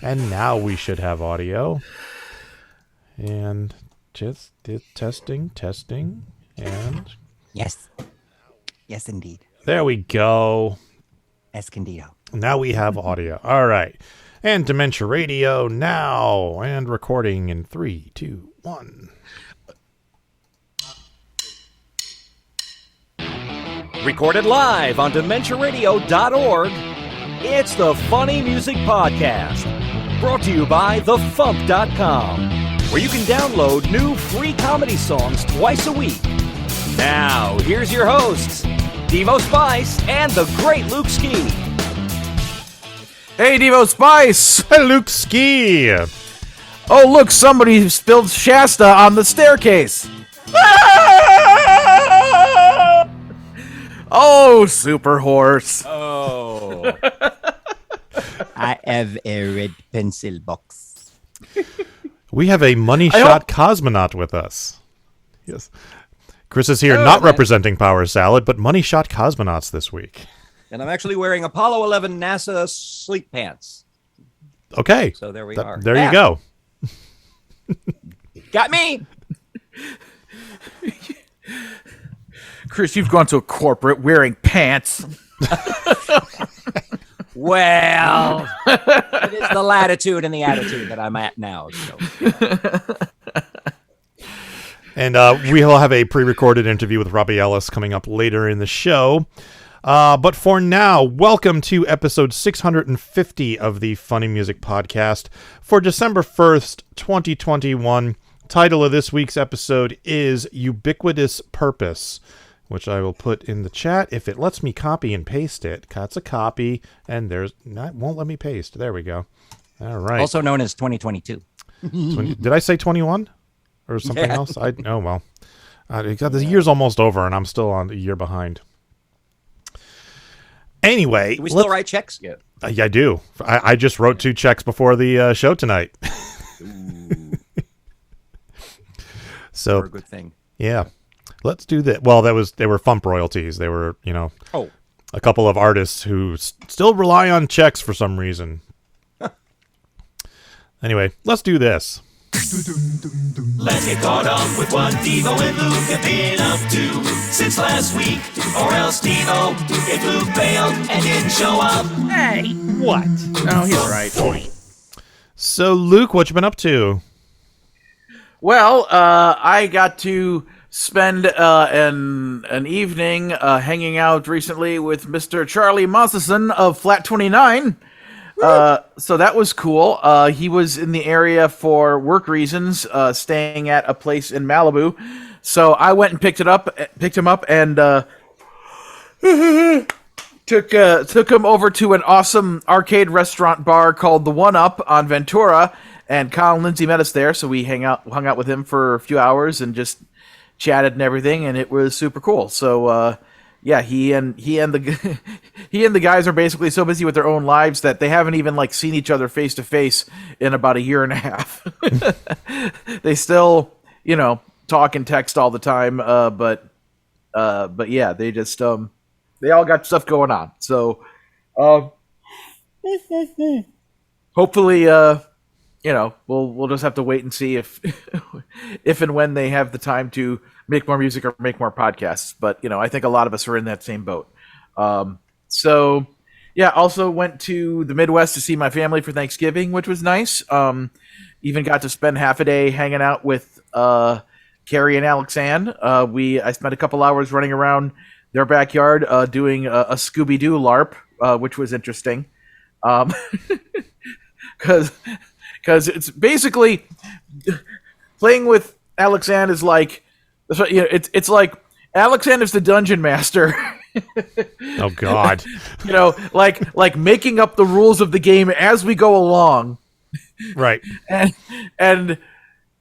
And now we should have audio. And just testing, and... Yes. Yes, indeed. There we go. Escondido. Now we have audio. All right. And Dementia Radio now. And recording in 3, 2, 1. Recorded live on DementiaRadio.org, it's the Funny Music Podcast. Brought to you by FuMP.com, where you can download new free comedy songs twice a week. Now, here's your hosts, Devo Spice and the great Luke Ski. Hey, Devo Spice! Hey, Luke Ski! Oh, look, somebody spilled Shasta on the staircase. Oh, super horse. Oh. I have a red pencil box. We have a Moneyshot Cosmonaut with us. Yes. Chris is here not representing Power Salad, but Moneyshot Cosmonauts this week. And I'm actually wearing Apollo 11 NASA sleep pants. Okay. So there we are. There you go. Got me! Chris, you've gone to a corporate wearing pants. Well, it is the latitude and the attitude that I'm at now. So. And we will have a pre-recorded interview with Robbie Ellis coming up later in the show. But for now, welcome to episode 650 of the Funny Music Podcast for December 1st, 2021. Title of this week's episode is Ubiquitous Purpose, which I will put in the chat if it lets me copy and paste it. That's a copy, and won't let me paste. There we go. All right. Also known as 2022. Did I say 21 or something else? Oh well. The year's almost over, and I'm still on a year behind. Anyway, Do we still write checks yet? Yeah, I do. I just wrote 2 checks before the show tonight. So For a good thing. Yeah. Let's do that. Well, they were FuMP royalties. They were, a couple of artists who still rely on checks for some reason. Anyway, let's do this. Let's get caught up with what Devo and Luke have been up to since last week. Or else Devo, if Luke bailed and didn't show up. Hey, what? Oh, he's right. So, Luke, what you been up to? Well, I got to spend an evening hanging out recently with Mr. Charlie Matheson of Flat 29. So that was cool. He was in the area for work reasons, staying at a place in Malibu. So I went and picked him up, and took him over to an awesome arcade restaurant bar called the One Up on Ventura. And Kyle and Lindsay met us there, so we hung out with him for a few hours and just chatted and everything, and it was super cool. So yeah, he and the guys are basically so busy with their own lives that they haven't even seen each other face to face in about a year and a half. They still, talk and text all the time, but yeah, they just they all got stuff going on. So hopefully we'll just have to wait and see if and when they have the time to make more music or make more podcasts. But, I think a lot of us are in that same boat. So, yeah, also went to the Midwest to see my family for Thanksgiving, which was nice. Even got to spend half a day hanging out with Carrie and Alex Ann. I spent a couple hours running around their backyard doing a Scooby-Doo LARP, which was interesting. Because it's basically playing with Alex Ann is like, it's like Alex Ann is the dungeon master. Oh God. Like making up the rules of the game as we go along. Right. And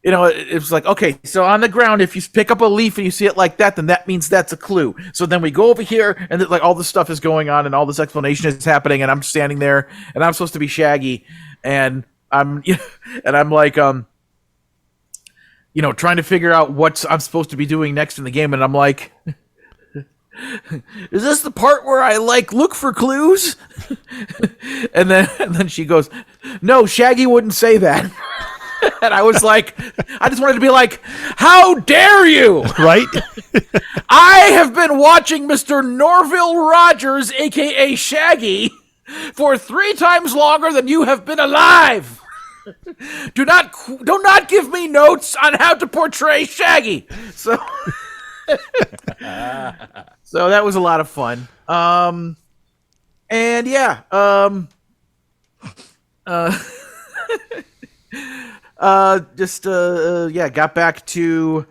it's like, okay, so on the ground, if you pick up a leaf and you see it like that, then that means that's a clue. So then we go over here, and all this stuff is going on, and all this explanation is happening, and I'm standing there, and I'm supposed to be Shaggy, and I'm trying to figure out what I'm supposed to be doing next in the game, and I'm like, is this the part where I look for clues? and then she goes, no, Shaggy wouldn't say that. And I was like, I just wanted to be like, how dare you? Right? I have been watching Mr. Norville Rogers, a.k.a. Shaggy, for 3 times longer than you have been alive. Do not give me notes on how to portray Shaggy. So, so that was a lot of fun. And yeah, got back to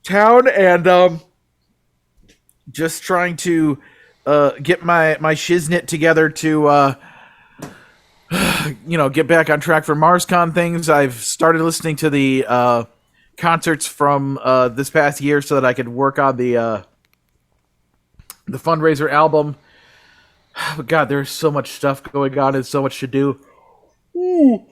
town and just trying to get my shiznit together to get back on track for MarsCon things. I've started listening to the concerts from this past year so that I could work on the fundraiser album. But God, there's so much stuff going on and so much to do. Ooh.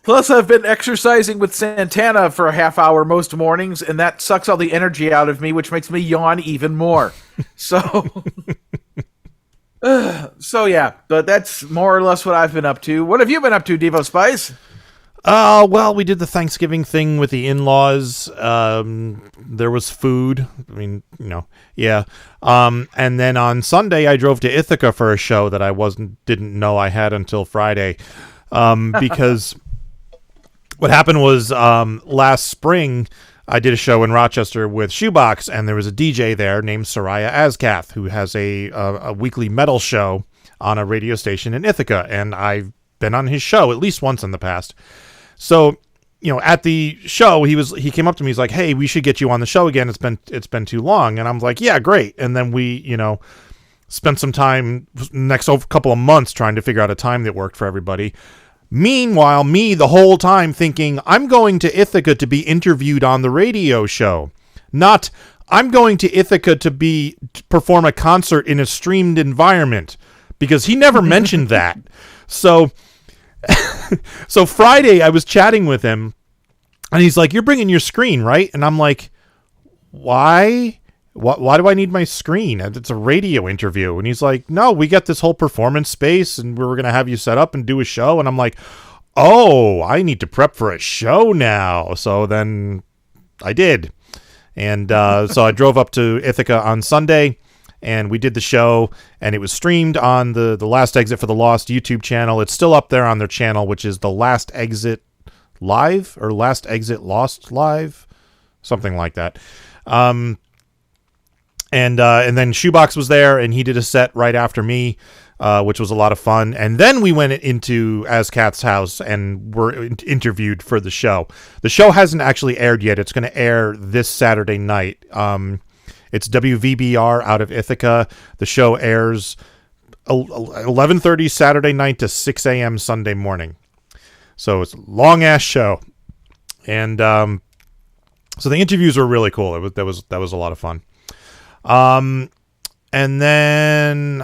Plus, I've been exercising with Santana for a half hour most mornings, and that sucks all the energy out of me, which makes me yawn even more. So, yeah, but that's more or less what I've been up to. What have you been up to, Devo Spice? Well, we did the Thanksgiving thing with the in-laws. There was food. I mean, yeah. And then on Sunday, I drove to Ithaca for a show that I didn't know I had until Friday. Because what happened was last spring, I did a show in Rochester with Shoebox, and there was a DJ there named Soraya Azkath, who has a weekly metal show on a radio station in Ithaca, and I've been on his show at least once in the past. So, at the show, he came up to me. He's like, "Hey, we should get you on the show again. It's been too long." And I'm like, "Yeah, great." And then we, spent some time next couple of months trying to figure out a time that worked for everybody. Meanwhile, me the whole time thinking I'm going to Ithaca to be interviewed on the radio show, not I'm going to Ithaca to perform a concert in a streamed environment, because he never mentioned that. So Friday I was chatting with him, and he's like, "You're bringing your screen, right?" And I'm like, "Why? Why do I need my screen? It's a radio interview." And he's like, "No, we got this whole performance space, and we're going to have you set up and do a show." And I'm like, "Oh, I need to prep for a show now." So then I did. And so I drove up to Ithaca on Sunday, and we did the show, and it was streamed on the Last Exit for the Lost YouTube channel. It's still up there on their channel, which is the Last Exit Live or Last Exit Lost Live, something like that. And then Shoebox was there, and he did a set right after me, which was a lot of fun. And then we went into Azkath's house and were interviewed for the show. The show hasn't actually aired yet. It's going to air this Saturday night. It's WVBR out of Ithaca. The show airs 11:30 Saturday night to 6 a.m. Sunday morning. So it's a long-ass show. And so the interviews were really cool. That was a lot of fun. And then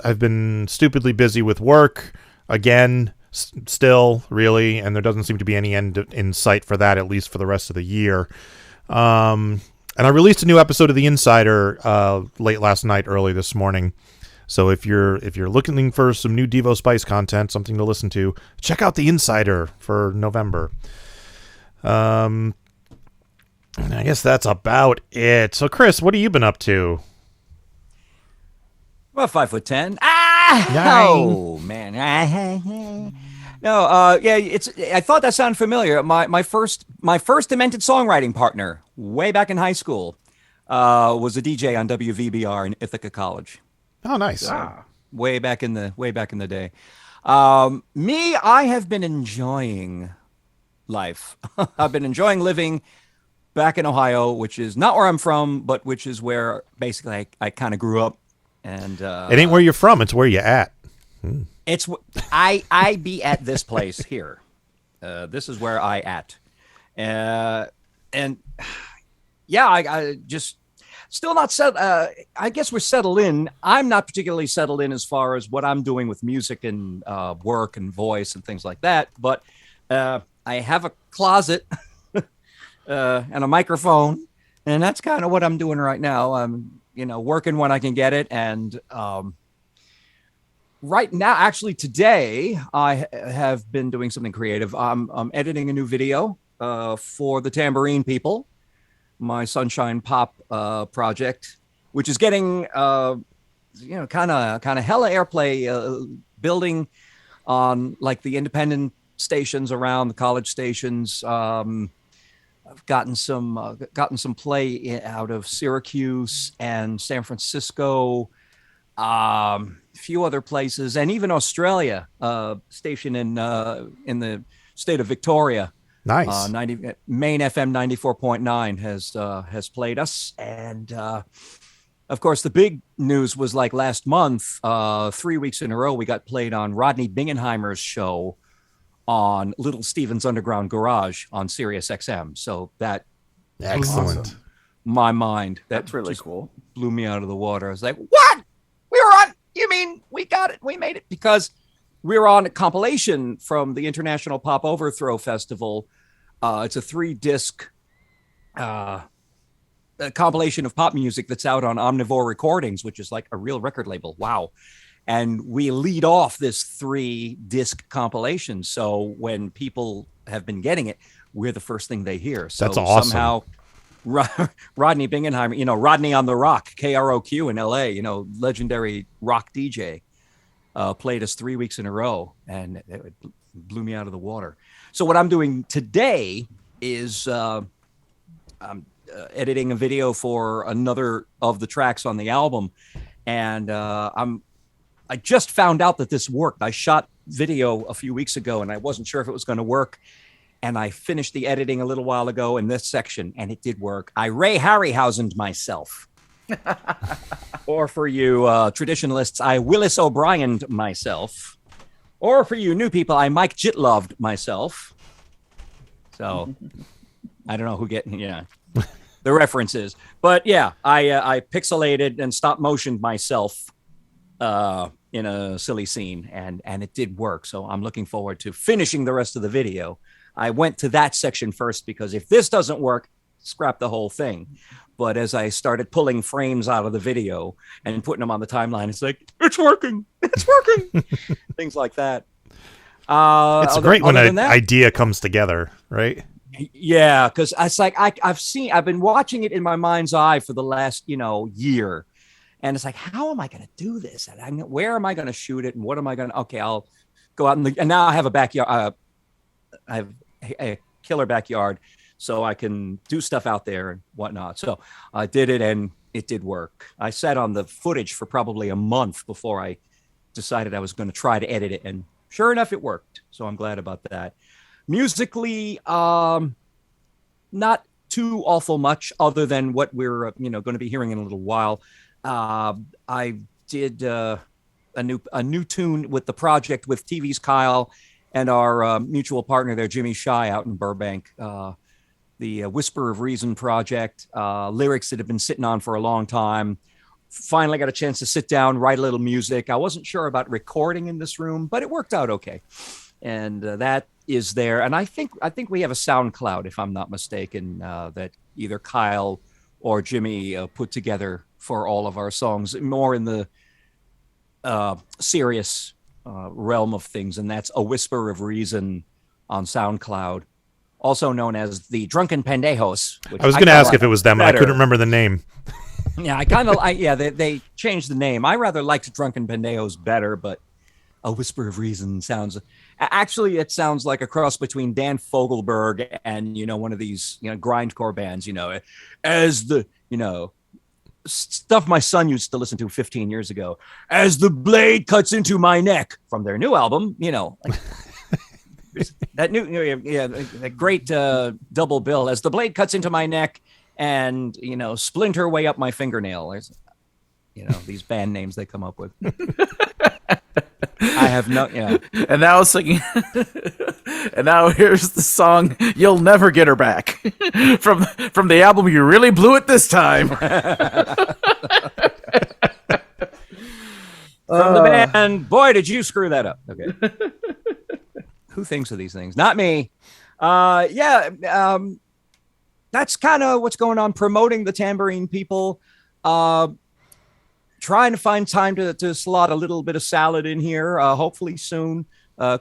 I've been stupidly busy with work again, still really, and there doesn't seem to be any end in sight for that, at least for the rest of the year. And I released a new episode of The Insider late last night, early this morning. So if you're looking for some new Devo Spice content, something to listen to, check out The Insider for November. And I guess that's about it. So, Chris, what have you been up to? About 5'10". Oh man. No, yeah, I thought that sounded familiar. My first demented songwriting partner, way back in high school, was a DJ on WVBR in Ithaca College. Oh, nice. So, way back in the day. Me, I have been enjoying life. I've been enjoying living back in Ohio, which is not where I'm from, but which is where basically I kind of grew up. And it ain't where you're from; it's where you're at. It's I be at this place here. This is where I at, and yeah, I just still not set. I guess we're settled in. I'm not particularly settled in as far as what I'm doing with music and work and voice and things like that. But I have a closet and a microphone, and that's kind of what I'm doing right now. I'm working when I can get it, and right now, actually today, I have been doing something creative. I'm editing a new video for the Tambourine People, my Sunshine Pop project, which is getting kind of hella airplay, building on like the independent stations around the college stations. I've gotten some play out of Syracuse and San Francisco, a few other places, and even Australia. Station in the state of Victoria. Nice. Main FM 94.9 has played us, and of course the big news was like last month, 3 weeks in a row, we got played on Rodney Bingenheimer's show on Little Steven's Underground Garage on Sirius XM. So that Excellent. My mind. That's really cool. Blew me out of the water. I was like, what? We were on, you mean we got it? We made it? Because we were on a compilation from the International Pop Overthrow Festival. It's a 3-disc a compilation of pop music that's out on Omnivore Recordings, which is like a real record label. Wow. And we lead off this 3-disc compilation. So when people have been getting it, we're the first thing they hear. So that's awesome. Somehow Rodney Bingenheimer, Rodney on the Rock, KROQ in LA, legendary rock DJ, played us 3 weeks in a row, and it blew me out of the water. So what I'm doing today is I'm editing a video for another of the tracks on the album. And I just found out that this worked. I shot video a few weeks ago and I wasn't sure if it was going to work. And I finished the editing a little while ago in this section, and it did work. I Ray Harryhausen'd myself. Or for you traditionalists, I Willis O'Brien'd myself. Or for you new people, I Mike Jitloved myself. So I don't know who the references. But yeah, I pixelated and stop motioned myself in a silly scene, and it did work. So I'm looking forward to finishing the rest of the video. I went to that section first because if this doesn't work, scrap the whole thing. But as I started pulling frames out of the video and putting them on the timeline, it's like, it's working. Things like that. It's great when an idea comes together, right? Yeah, because it's like I've been watching it in my mind's eye for the last year, and it's like, how am I going to do this? And where am I going to shoot it? And what am I going to? Okay, I'll go out and now I have a backyard. I have a killer backyard, so I can do stuff out there and whatnot. So I did it, and it did work. I sat on the footage for probably a month before I decided I was going to try to edit it, and sure enough, it worked. So I'm glad about that. Musically, not too awful much other than what we're going to be hearing in a little while. I did a new tune with the project with TV's Kyle and our mutual partner there, Jimmy Shy, out in Burbank. The Whisper of Reason project, lyrics that have been sitting on for a long time. Finally got a chance to sit down, write a little music. I wasn't sure about recording in this room, but it worked out okay. And that is there. And I think we have a SoundCloud, if I'm not mistaken, that either Kyle or Jimmy put together for all of our songs, more in the serious realm of things. And that's A Whisper of Reason on SoundCloud, also known as the Drunken Pendejos. I was going to ask if it was them. I couldn't remember the name. Yeah, they changed the name. I rather liked Drunken Pendejos better, but A Whisper of Reason sounds... Actually, it sounds like a cross between Dan Fogelberg and, one of these, grindcore bands, as the, stuff my son used to listen to 15 years ago. As the blade cuts into my neck, from their new album, like, that that great double bill. As the blade cuts into my neck and, splinter way up my fingernail. There's, these band names they come up with. I have no, And now singing, and now here's the song "You'll Never Get Her Back" from the album "You Really Blew It This Time." From the band, boy, did you screw that up. Okay. Who thinks of these things? Not me. That's kind of what's going on, promoting the Tambourine People. trying to find time to slot a little bit of salad in here. Hopefully soon.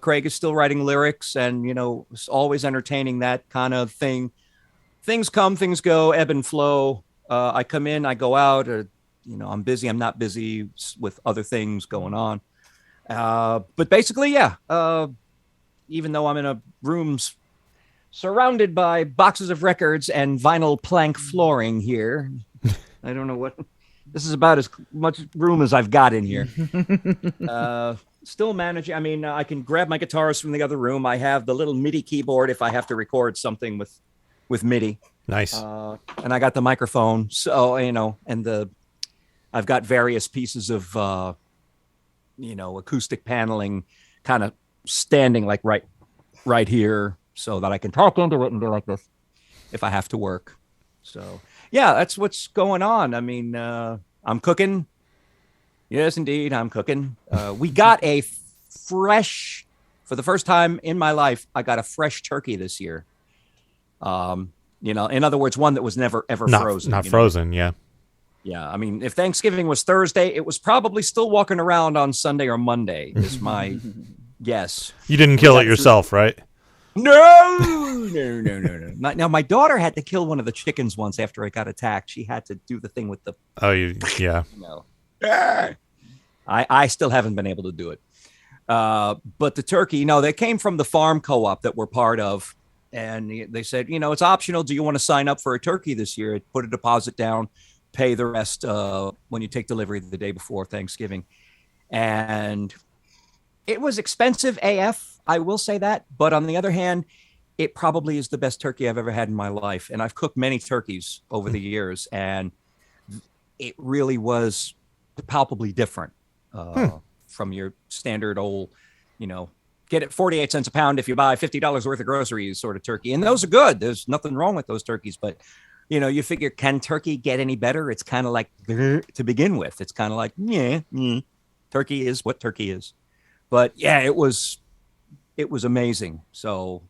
Craig is still writing lyrics, and always entertaining that kind of thing. Things come, things go, ebb and flow. I come in, I go out, or I'm busy, I'm not busy with other things going on. But basically, even though I'm in a room surrounded by boxes of records and vinyl plank flooring here, I don't know what. This is about as much room as I've got in here. Still managing. I mean, I can grab my guitars from the other room. I have the little MIDI keyboard if I have to record something with MIDI. Nice. And I got the microphone. So, and I've got various pieces of, acoustic paneling kind of standing like right here so that I can talk into it and do like this if I have to work. So, yeah, that's what's going on. I mean, I'm cooking. Yes, indeed, I'm cooking. We got for the first time in my life, I got a fresh turkey this year. In other words, one that was never ever frozen. Not frozen, yeah. Yeah, I mean, if Thanksgiving was Thursday, it was probably still walking around on Sunday or Monday, is my guess. You didn't kill it yourself, right? No. Now, my daughter had to kill one of the chickens once after it got attacked. She had to do the thing with the... Oh, yeah. No. I still haven't been able to do it. But the turkey, they came from the farm co-op that we're part of. And they said, it's optional. Do you want to sign up for a turkey this year? Put a deposit down, pay the rest when you take delivery the day before Thanksgiving. And it was expensive AF. I will say that. But on the other hand, it probably is the best turkey I've ever had in my life. And I've cooked many turkeys over the years. And it really was palpably different from your standard old, get it 48 cents a pound if you buy $50 worth of groceries sort of turkey. And those are good. There's nothing wrong with those turkeys. But, you figure, can turkey get any better? It's kind of like to begin with. It's kind of like, turkey is what turkey is. But, yeah, it was amazing. So,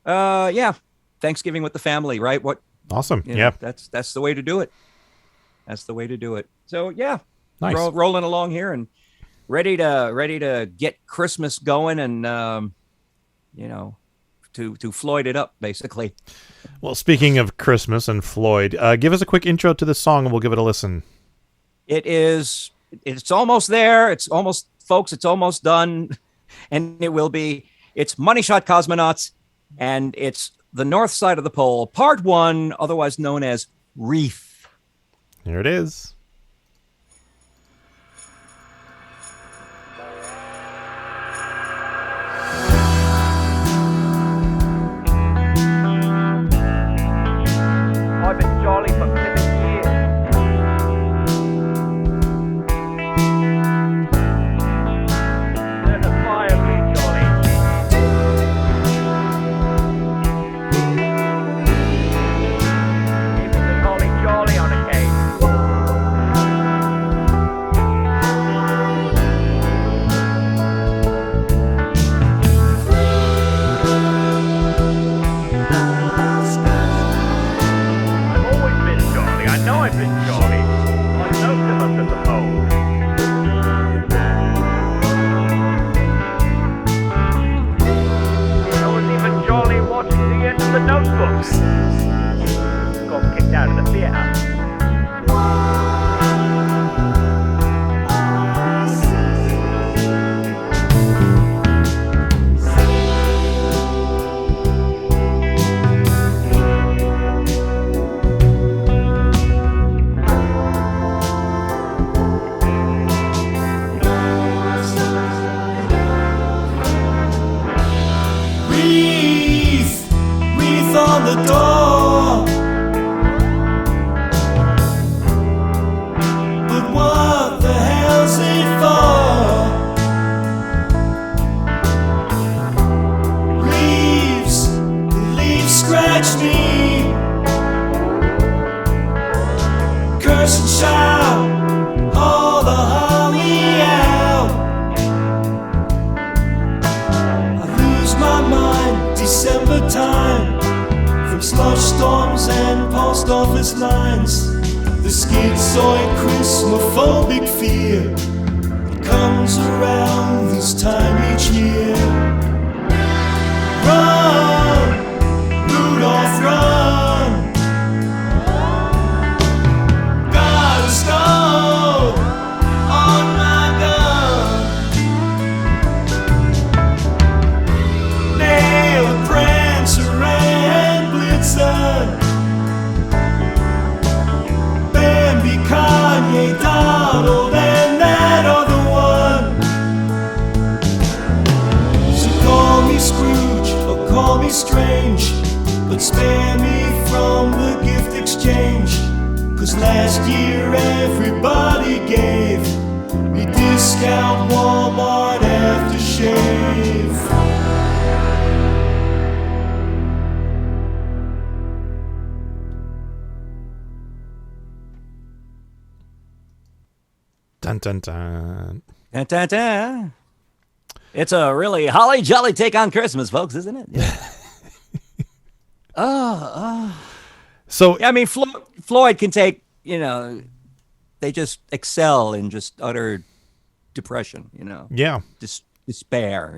Thanksgiving with the family, right? Awesome. Yeah. That's the way to do it. That's the way to do it. So, yeah. Nice. Rolling along here and ready to get Christmas going and to Floyd it up basically. Well, speaking of Christmas and Floyd, give us a quick intro to this song and we'll give it a listen. It's almost there. It's almost done, and it will be. It's Moneyshot Cosmonauts, and it's The North Side of the Pole, Part 1, otherwise known as Wreath. Here it is. I've been jolly for 50 years. Certifiably jolly. People can call me jolly on occasion. I've been jolly, like most of us at the pole. I was even jolly watching the end of The Notebook. Got kicked out of the theatre. Wreath on the door. big fear comes around this time each year. Run, Rudolph, run. Got a skull on my gun. Nail, Prancer, and Blitzen. Bambi, Kanye, Donald, and that other one. So call me Scrooge or call me strange, but spare me from the gift exchange. 'Cause last year everybody gave me discount Walmart aftershave. Dun, dun, dun. Dun, dun, dun. It's a really holly jolly take on Christmas, folks, isn't it? Yeah. So, I mean, Floyd can take, they just excel in just utter depression, yeah. despair,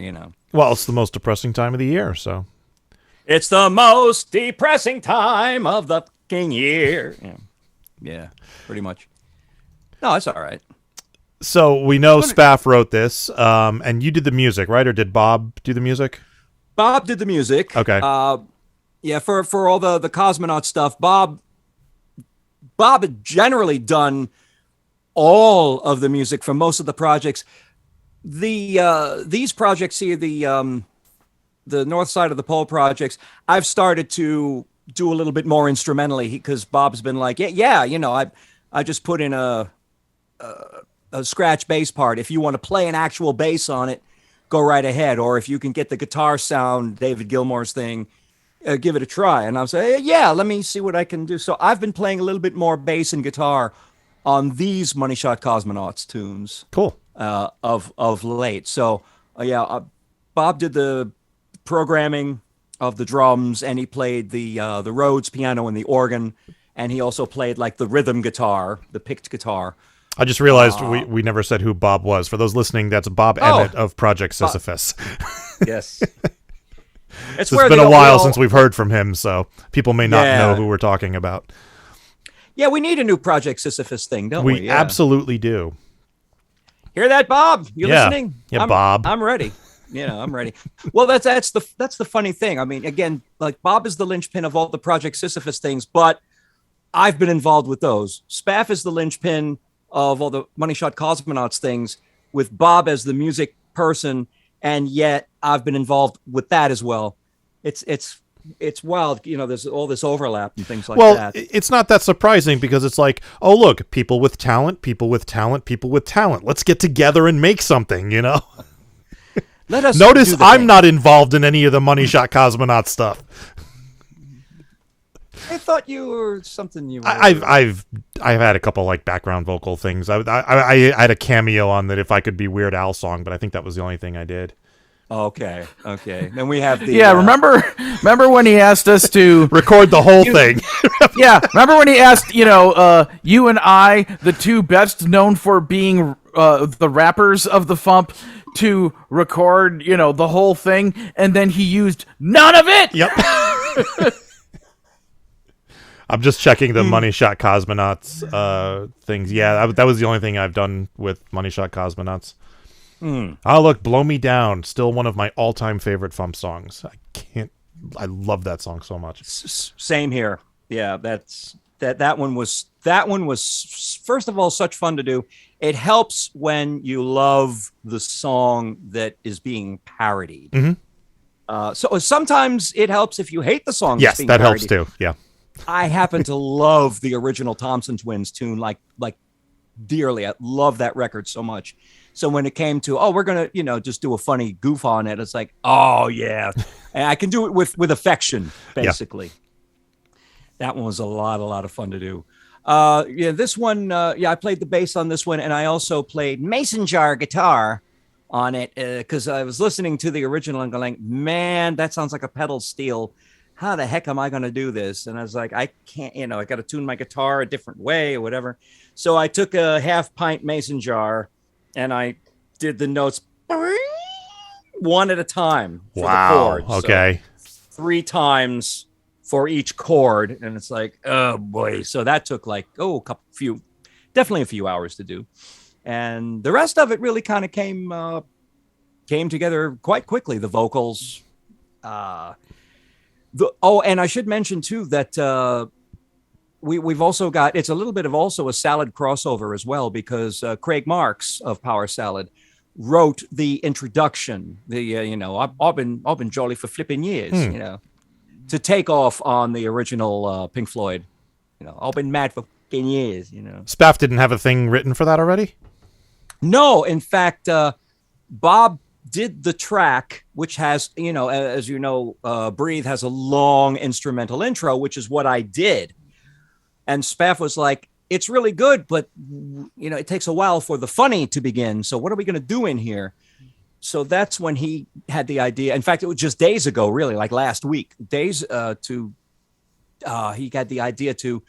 Well, it's the most depressing time of the year, so. It's the most depressing time of the fucking year. Yeah, pretty much. No, it's all right. So we know Spaff wrote this, and you did the music, right? Or did Bob do the music? Bob did the music. Okay. Yeah, for all the Cosmonaut stuff, Bob had generally done all of the music for most of the projects. These projects here, the North Side of the Pole projects, I've started to do a little bit more instrumentally because Bob's been like, I just put in a scratch bass part. If you want to play an actual bass on it, go right ahead. Or if you can get the guitar sound, David Gilmour's thing, give it a try. And I'll say, yeah, let me see what I can do. So I've been playing a little bit more bass and guitar on these Moneyshot Cosmonauts tunes. Cool. Of late. So Bob did the programming of the drums, and he played the Rhodes piano and the organ, and he also played like the rhythm guitar, the picked guitar. I just realized we never said who Bob was. For those listening, that's Bob Emmett of Project Sisyphus. Yes. It's been a while since we've heard from him, so people may not know who we're talking about. Yeah, we need a new Project Sisyphus thing, don't we? We absolutely do. Hear that, Bob? You listening? Yeah, Bob. I'm ready. I'm ready. Well, that's the funny thing. I mean, again, like Bob is the linchpin of all the Project Sisyphus things, but I've been involved with those. Spaff is the linchpin of all the Moneyshot Cosmonauts things, with Bob as the music person, and yet I've been involved with that as well. It's wild, there's all this overlap and things like that. Well, it's not that surprising because it's like, oh, look, people with talent. Let's get together and make something, Let us Notice I'm not involved in any of the Moneyshot Cosmonaut stuff. I thought you were something you were. I've had a couple like background vocal things. I had a cameo on that If I Could Be Weird Al song, but I think that was the only thing I did. Okay. Then we have the remember when he asked us to record the whole thing. Yeah, remember when he asked, you and I, the two best known for being the rappers of the FuMP, to record, the whole thing, and then he used none of it. Yep. I'm just checking the Moneyshot Cosmonauts things. Yeah, that was the only thing I've done with Moneyshot Cosmonauts. Oh, look, Blow Me Down, still one of my all-time favorite FuMP songs. I love that song so much. Same here. Yeah, that one was first of all such fun to do. It helps when you love the song that is being parodied. Mm-hmm. So sometimes it helps if you hate the song. Yes, that helps too. Yeah. I happen to love the original Thompson Twins tune like dearly. I love that record so much. So when it came to, we're going to, just do a funny goof on it, it's like, oh, yeah. And I can do it with affection, basically. Yeah. That one was a lot of fun to do. This one, I played the bass on this one, and I also played mason jar guitar on it because I was listening to the original and going, man, that sounds like a pedal steel. how the heck am I going to do this? And I was like, I can't, I got to tune my guitar a different way or whatever. So I took a half-pint mason jar and I did the notes one at a time for the chords. Okay. So 3 times for each chord. And it's like, oh boy. So that took like, definitely a few hours to do. And the rest of it really kind of came together quite quickly. The vocals, and I should mention too that we've also got, it's a little bit of also a Salad crossover as well, because Craig Marks of Power Salad wrote the introduction. I've been jolly for flipping years, to take off on the original Pink Floyd. I've been mad for fucking years. Spaff didn't have a thing written for that already? No, in fact, Bob did the track, which has, as you know, Breathe has a long instrumental intro, which is what I did. And Spaff was like, it's really good, but, it takes a while for the funny to begin. So what are we going to do in here? So that's when he had the idea. In fact, it was just days ago, really, like last week, he got the idea to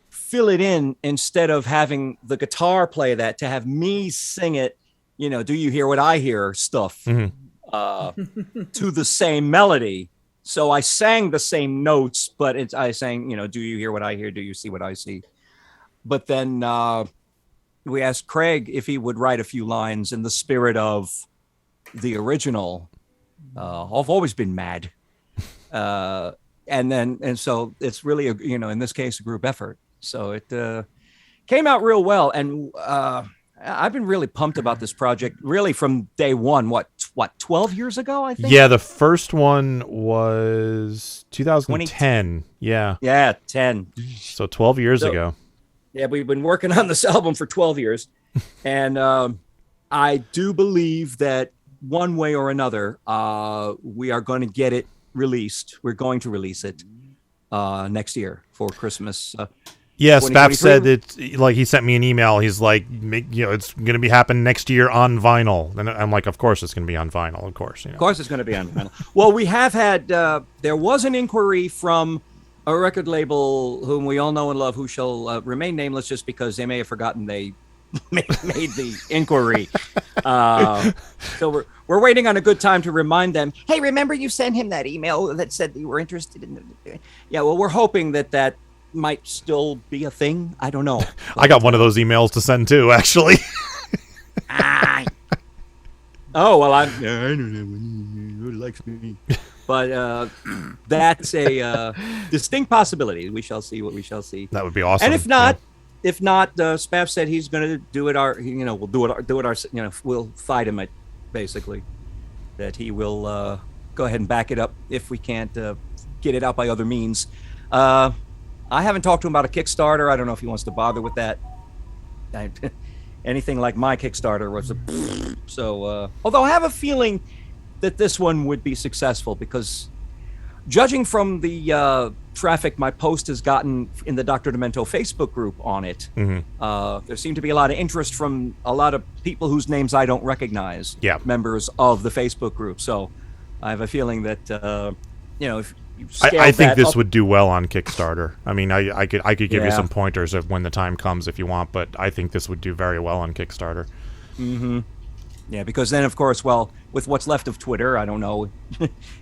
fill it in instead of having the guitar play that, to have me sing it, do you hear what I hear stuff to the same melody. So I sang the same notes, but I sang, do you hear what I hear? Do you see what I see? But then we asked Craig if he would write a few lines in the spirit of the original. I've always been mad. And so it's really, in this case, a group effort. So it came out real well. And I've been really pumped about this project, really from day one. What 12 years ago, I think? Yeah, the first one was 2010. Yeah. Yeah, 10. So 12 years ago. Yeah, we've been working on this album for 12 years. And I do believe that one way or another, we are going to get it released. We're going to release it next year for Christmas. Yeah, Spaff said that, like, he sent me an email. He's like, it's going to be happening next year on vinyl. And I'm like, of course it's going to be on vinyl, of course. Of course it's going to be on vinyl. Well, we have had, there was an inquiry from a record label whom we all know and love, who shall remain nameless just because they may have forgotten they made the inquiry. So we're waiting on a good time to remind them, hey, remember you sent him that email that said that you were interested in it? Yeah, well, we're hoping that might still be a thing. I don't know. I got one of those emails to send too, actually. Oh, well, I don't know. Who likes me? But that's a distinct possibility. We shall see what we shall see. That would be awesome. And if not, Spaff said he's going to do it. We'll do it. We'll fight him. Basically, that he will go ahead and back it up if we can't get it out by other means. I haven't talked to him about a Kickstarter. I don't know if he wants to bother with that. Anything like my Kickstarter was so. Although I have a feeling that this one would be successful, because judging from the traffic my post has gotten in the Dr. Demento Facebook group on it, there seemed to be a lot of interest from a lot of people whose names I don't recognize, members of the Facebook group. So I have a feeling that, if you I think this would do well on Kickstarter. I mean, I could give you some pointers of when the time comes if you want, but I think this would do very well on Kickstarter. Mm-hmm. Yeah, because then, of course, well, with what's left of Twitter, I don't know.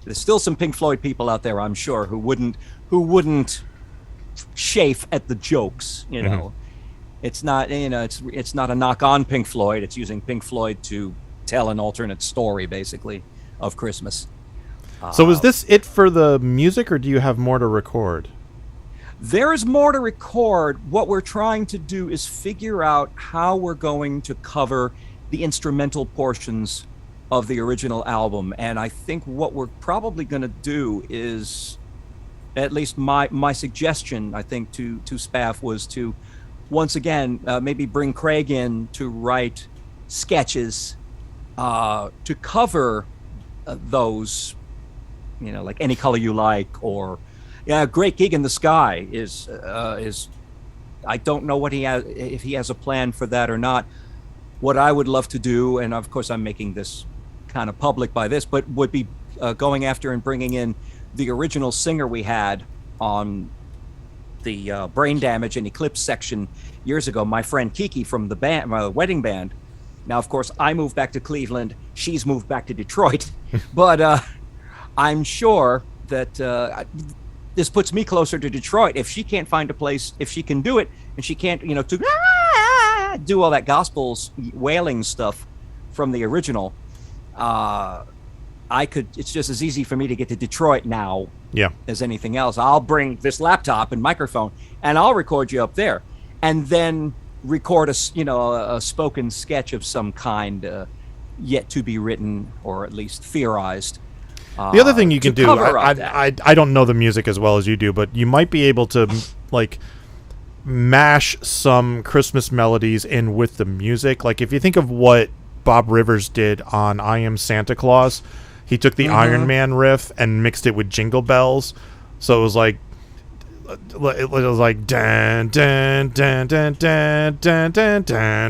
There's still some Pink Floyd people out there, I'm sure, who wouldn't chafe at the jokes. It's not, it's not a knock on Pink Floyd. It's using Pink Floyd to tell an alternate story, basically, of Christmas. So is this it for the music, or do you have more to record? There is more to record. What we're trying to do is figure out how we're going to cover the instrumental portions of the original album. And I think what we're probably going to do is, at least my suggestion, I think, to Spaff was to, once again, maybe bring Craig in to write sketches to cover those, like Any Color You Like, or Great Gig in the Sky is I don't know if he has a plan for that or not. What I would love to do, and of course I'm making this kind of public by this, but would be going after and bringing in the original singer we had on the Brain Damage and Eclipse section years ago, my friend Kiki from the band, my wedding band. Now, of course, I moved back to Cleveland. She's moved back to Detroit. But I'm sure that this puts me closer to Detroit. If she can't find a place, if she can do it, and she can't, do all that gospels wailing stuff from the original, it's just as easy for me to get to Detroit now as anything else. I'll bring this laptop and microphone and I'll record you up there and then record a spoken sketch of some kind yet to be written or at least theorized. The other thing you can do, I don't know the music as well as you do, but you might be able to like mash some Christmas melodies in with the music. Like if you think of what Bob Rivers did on I Am Santa Claus, he took the Iron Man riff and mixed it with Jingle Bells. So it was like dun dun dun dun dun dun dun dun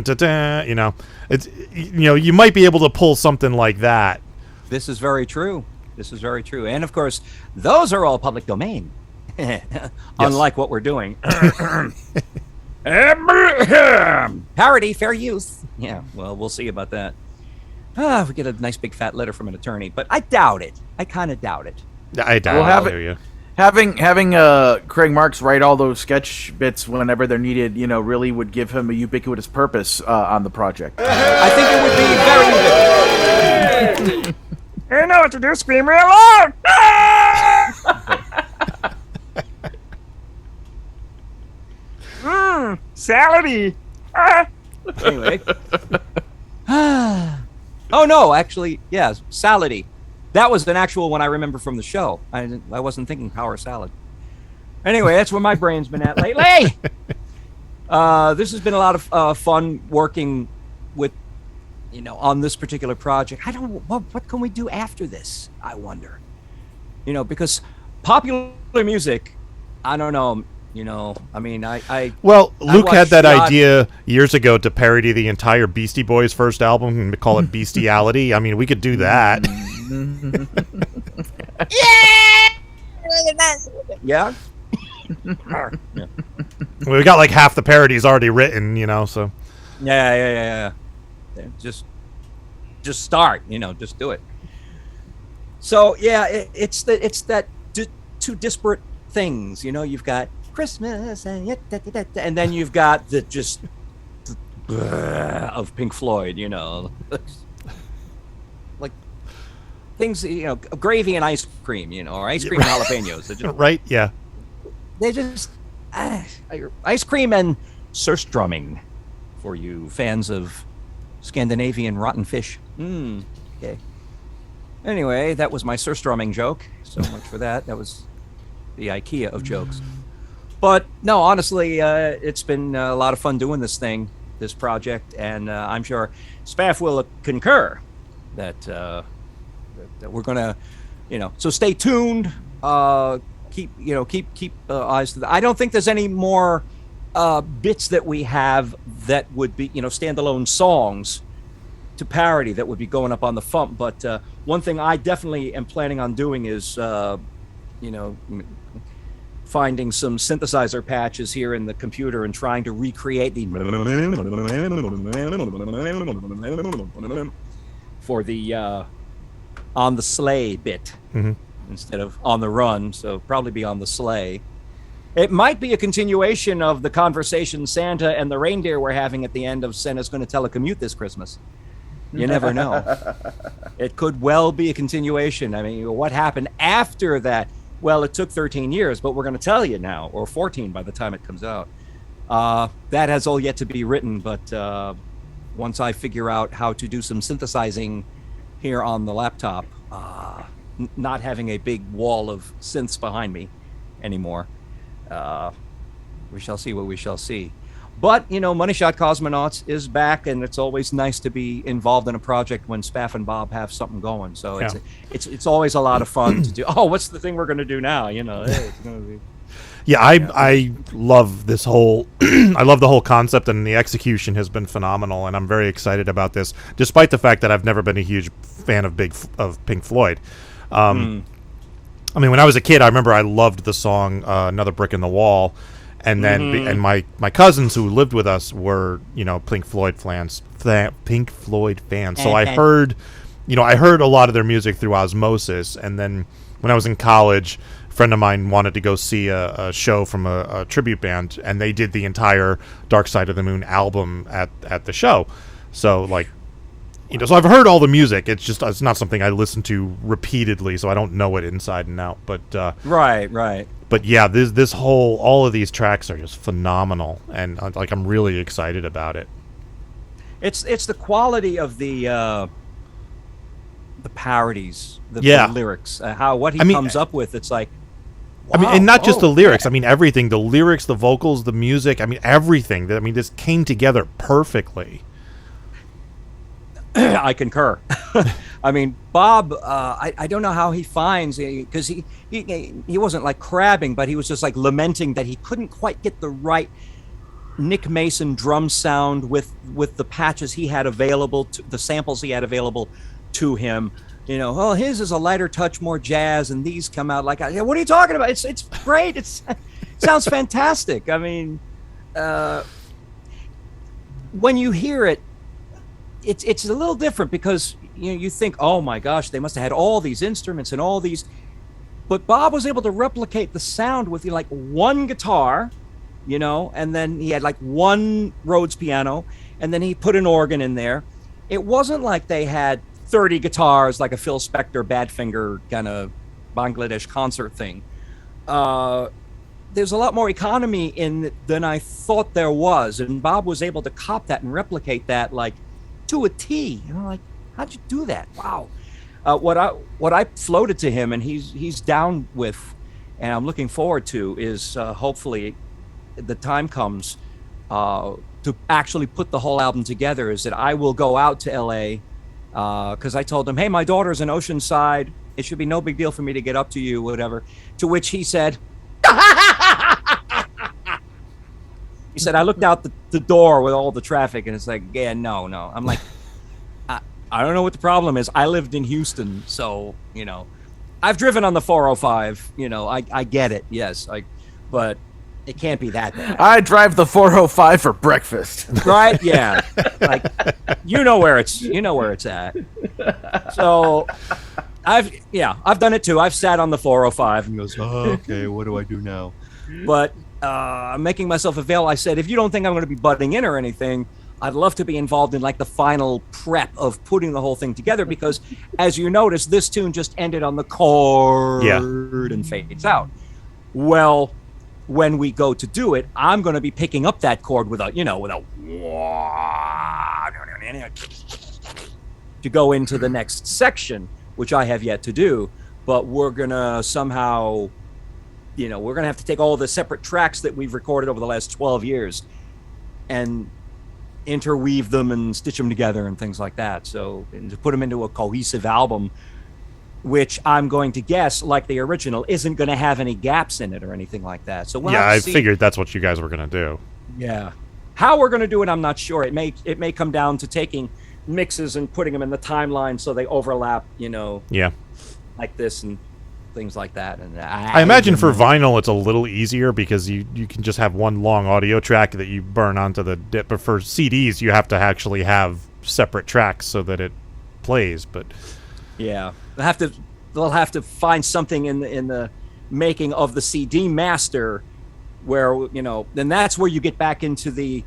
dun dun. It's you might be able to pull something like that. This is very true. And of course, those are all public domain. Unlike what we're doing. Parody, fair use. Yeah, well, we'll see about that. If we get a nice big fat letter from an attorney, but I doubt it. I kind of doubt it. I doubt it. Having Craig Marks write all those sketch bits whenever they're needed, really would give him a ubiquitous purpose on the project. I think it would be very ubiquitous. I know what to do. Scream real loud. Salady. Anyway. Oh no, actually, yeah, salady. That was an actual one I remember from the show. I wasn't thinking power salad. Anyway, that's where my brain's been at lately. This has been a lot of fun working with, on this particular project. I don't know, what can we do after this, I wonder. Because popular music, I don't know, I mean, Luke had that idea years ago to parody the entire Beastie Boys first album and call it Bestiality. I mean, we could do that. Yeah. We got like half the parodies already written, so. Yeah. Just start, just do it. So yeah, it's that two disparate things. You've got Christmas and then you've got the just of Pink Floyd, like things, gravy and ice cream, or ice cream and jalapenos. Just, right? Yeah. They just ice cream and surstrumming for you fans of Scandinavian rotten fish. Okay. Anyway, that was my surstrumming joke. So much for that. That was the IKEA of jokes. But no, honestly, it's been a lot of fun doing this project, and I'm sure Spaff will concur that we're gonna, So stay tuned. Keep eyes to that. I don't think there's any more bits that we have that would be, standalone songs to parody that would be going up on the FuMP. But one thing I definitely am planning on doing is, finding some synthesizer patches here in the computer and trying to recreate the for the on the sleigh bit instead of on the run. So probably be on the sleigh. It might be a continuation of the conversation Santa and the reindeer were having at the end of Santa's going to telecommute this Christmas. You never know. It could well be a continuation. I mean, what happened after that? Well, it took 13 years, but we're going to tell you now, or 14 by the time it comes out. That has all yet to be written, but once I figure out how to do some synthesizing here on the laptop, not having a big wall of synths behind me anymore, we shall see what we shall see. But, Moneyshot Cosmonauts is back, and it's always nice to be involved in a project when Spaff and Bob have something going. So it's always a lot of fun to do. Oh, what's the thing we're going to do now? Hey, it's going to be... Yeah, I love this whole I love the whole concept, and the execution has been phenomenal, and I'm very excited about this, despite the fact that I've never been a huge fan of Pink Floyd. I mean, when I was a kid, I remember I loved the song "Another Brick in the Wall," and then and my cousins who lived with us were Pink Floyd fans. So I heard, I heard a lot of their music through osmosis, and then when I was in college, a friend of mine wanted to go see a show from a tribute band, and they did the entire Dark Side of the Moon album at the show. So like. So I've heard all the music. It's not something I listen to repeatedly, so I don't know it inside and out. But right. But yeah, all of these tracks are just phenomenal, and I'm really excited about it. It's the quality of the parodies, the lyrics, what he comes up with. It's like, wow, I mean, and not just the lyrics. I mean, everything: the lyrics, the vocals, the music. I mean, everything. I mean, this came together perfectly. I concur. I mean, Bob, I don't know how he finds, because he wasn't like crabbing, but he was just like lamenting that he couldn't quite get the right Nick Mason drum sound with the patches he had available, the samples he had available to him. His is a lighter touch, more jazz, and these come out like, what are you talking about? It's great. It sounds fantastic. I mean, when you hear it, it's a little different because you think, oh my gosh, they must have had all these instruments and all these, but Bob was able to replicate the sound with like one guitar, and then he had like one Rhodes piano, and then he put an organ in there. It wasn't like they had 30 guitars like a Phil Spector Badfinger kind of Bangladesh concert thing. There's a lot more economy in it than I thought there was, and Bob was able to cop that and replicate that like to a T. Like, how'd you do that? Wow. What I floated to him and he's down with, and I'm looking forward to, is hopefully the time comes to actually put the whole album together, is that I will go out to LA because I told him, hey, my daughter's in Oceanside. It should be no big deal for me to get up to you, whatever. To which he said, he said, I looked out the door with all the traffic, and it's like, yeah, no. I'm like, I don't know what the problem is. I lived in Houston, so, I've driven on the 405. I get it, yes. But it can't be that bad. I drive the 405 for breakfast. Right? Yeah. Like, you know where it's at. So I've done it too. I've sat on the 405 and goes, oh, okay, what do I do now? But I'm making myself available. I said, if you don't think I'm going to be butting in or anything, I'd love to be involved in like the final prep of putting the whole thing together, because as you notice, this tune just ended on the chord and fades out. Well, when we go to do it, I'm going to be picking up that chord with a to go into the next section, which I have yet to do, but we're going to somehow, we're going to have to take all the separate tracks that we've recorded over the last 12 years and interweave them and stitch them together and things like that. So, and to put them into a cohesive album, which I'm going to guess, like the original, isn't going to have any gaps in it or anything like that. So I figured that's what you guys were going to do. Yeah. How we're going to do it, I'm not sure. It may come down to taking mixes and putting them in the timeline so they overlap, like this and things like that. And I imagine for vinyl it's a little easier because you can just have one long audio track that you burn onto the dip, but for CDs you have to actually have separate tracks so that it plays. But yeah, they'll have to find something in the making of the CD master where then that's where you get back into the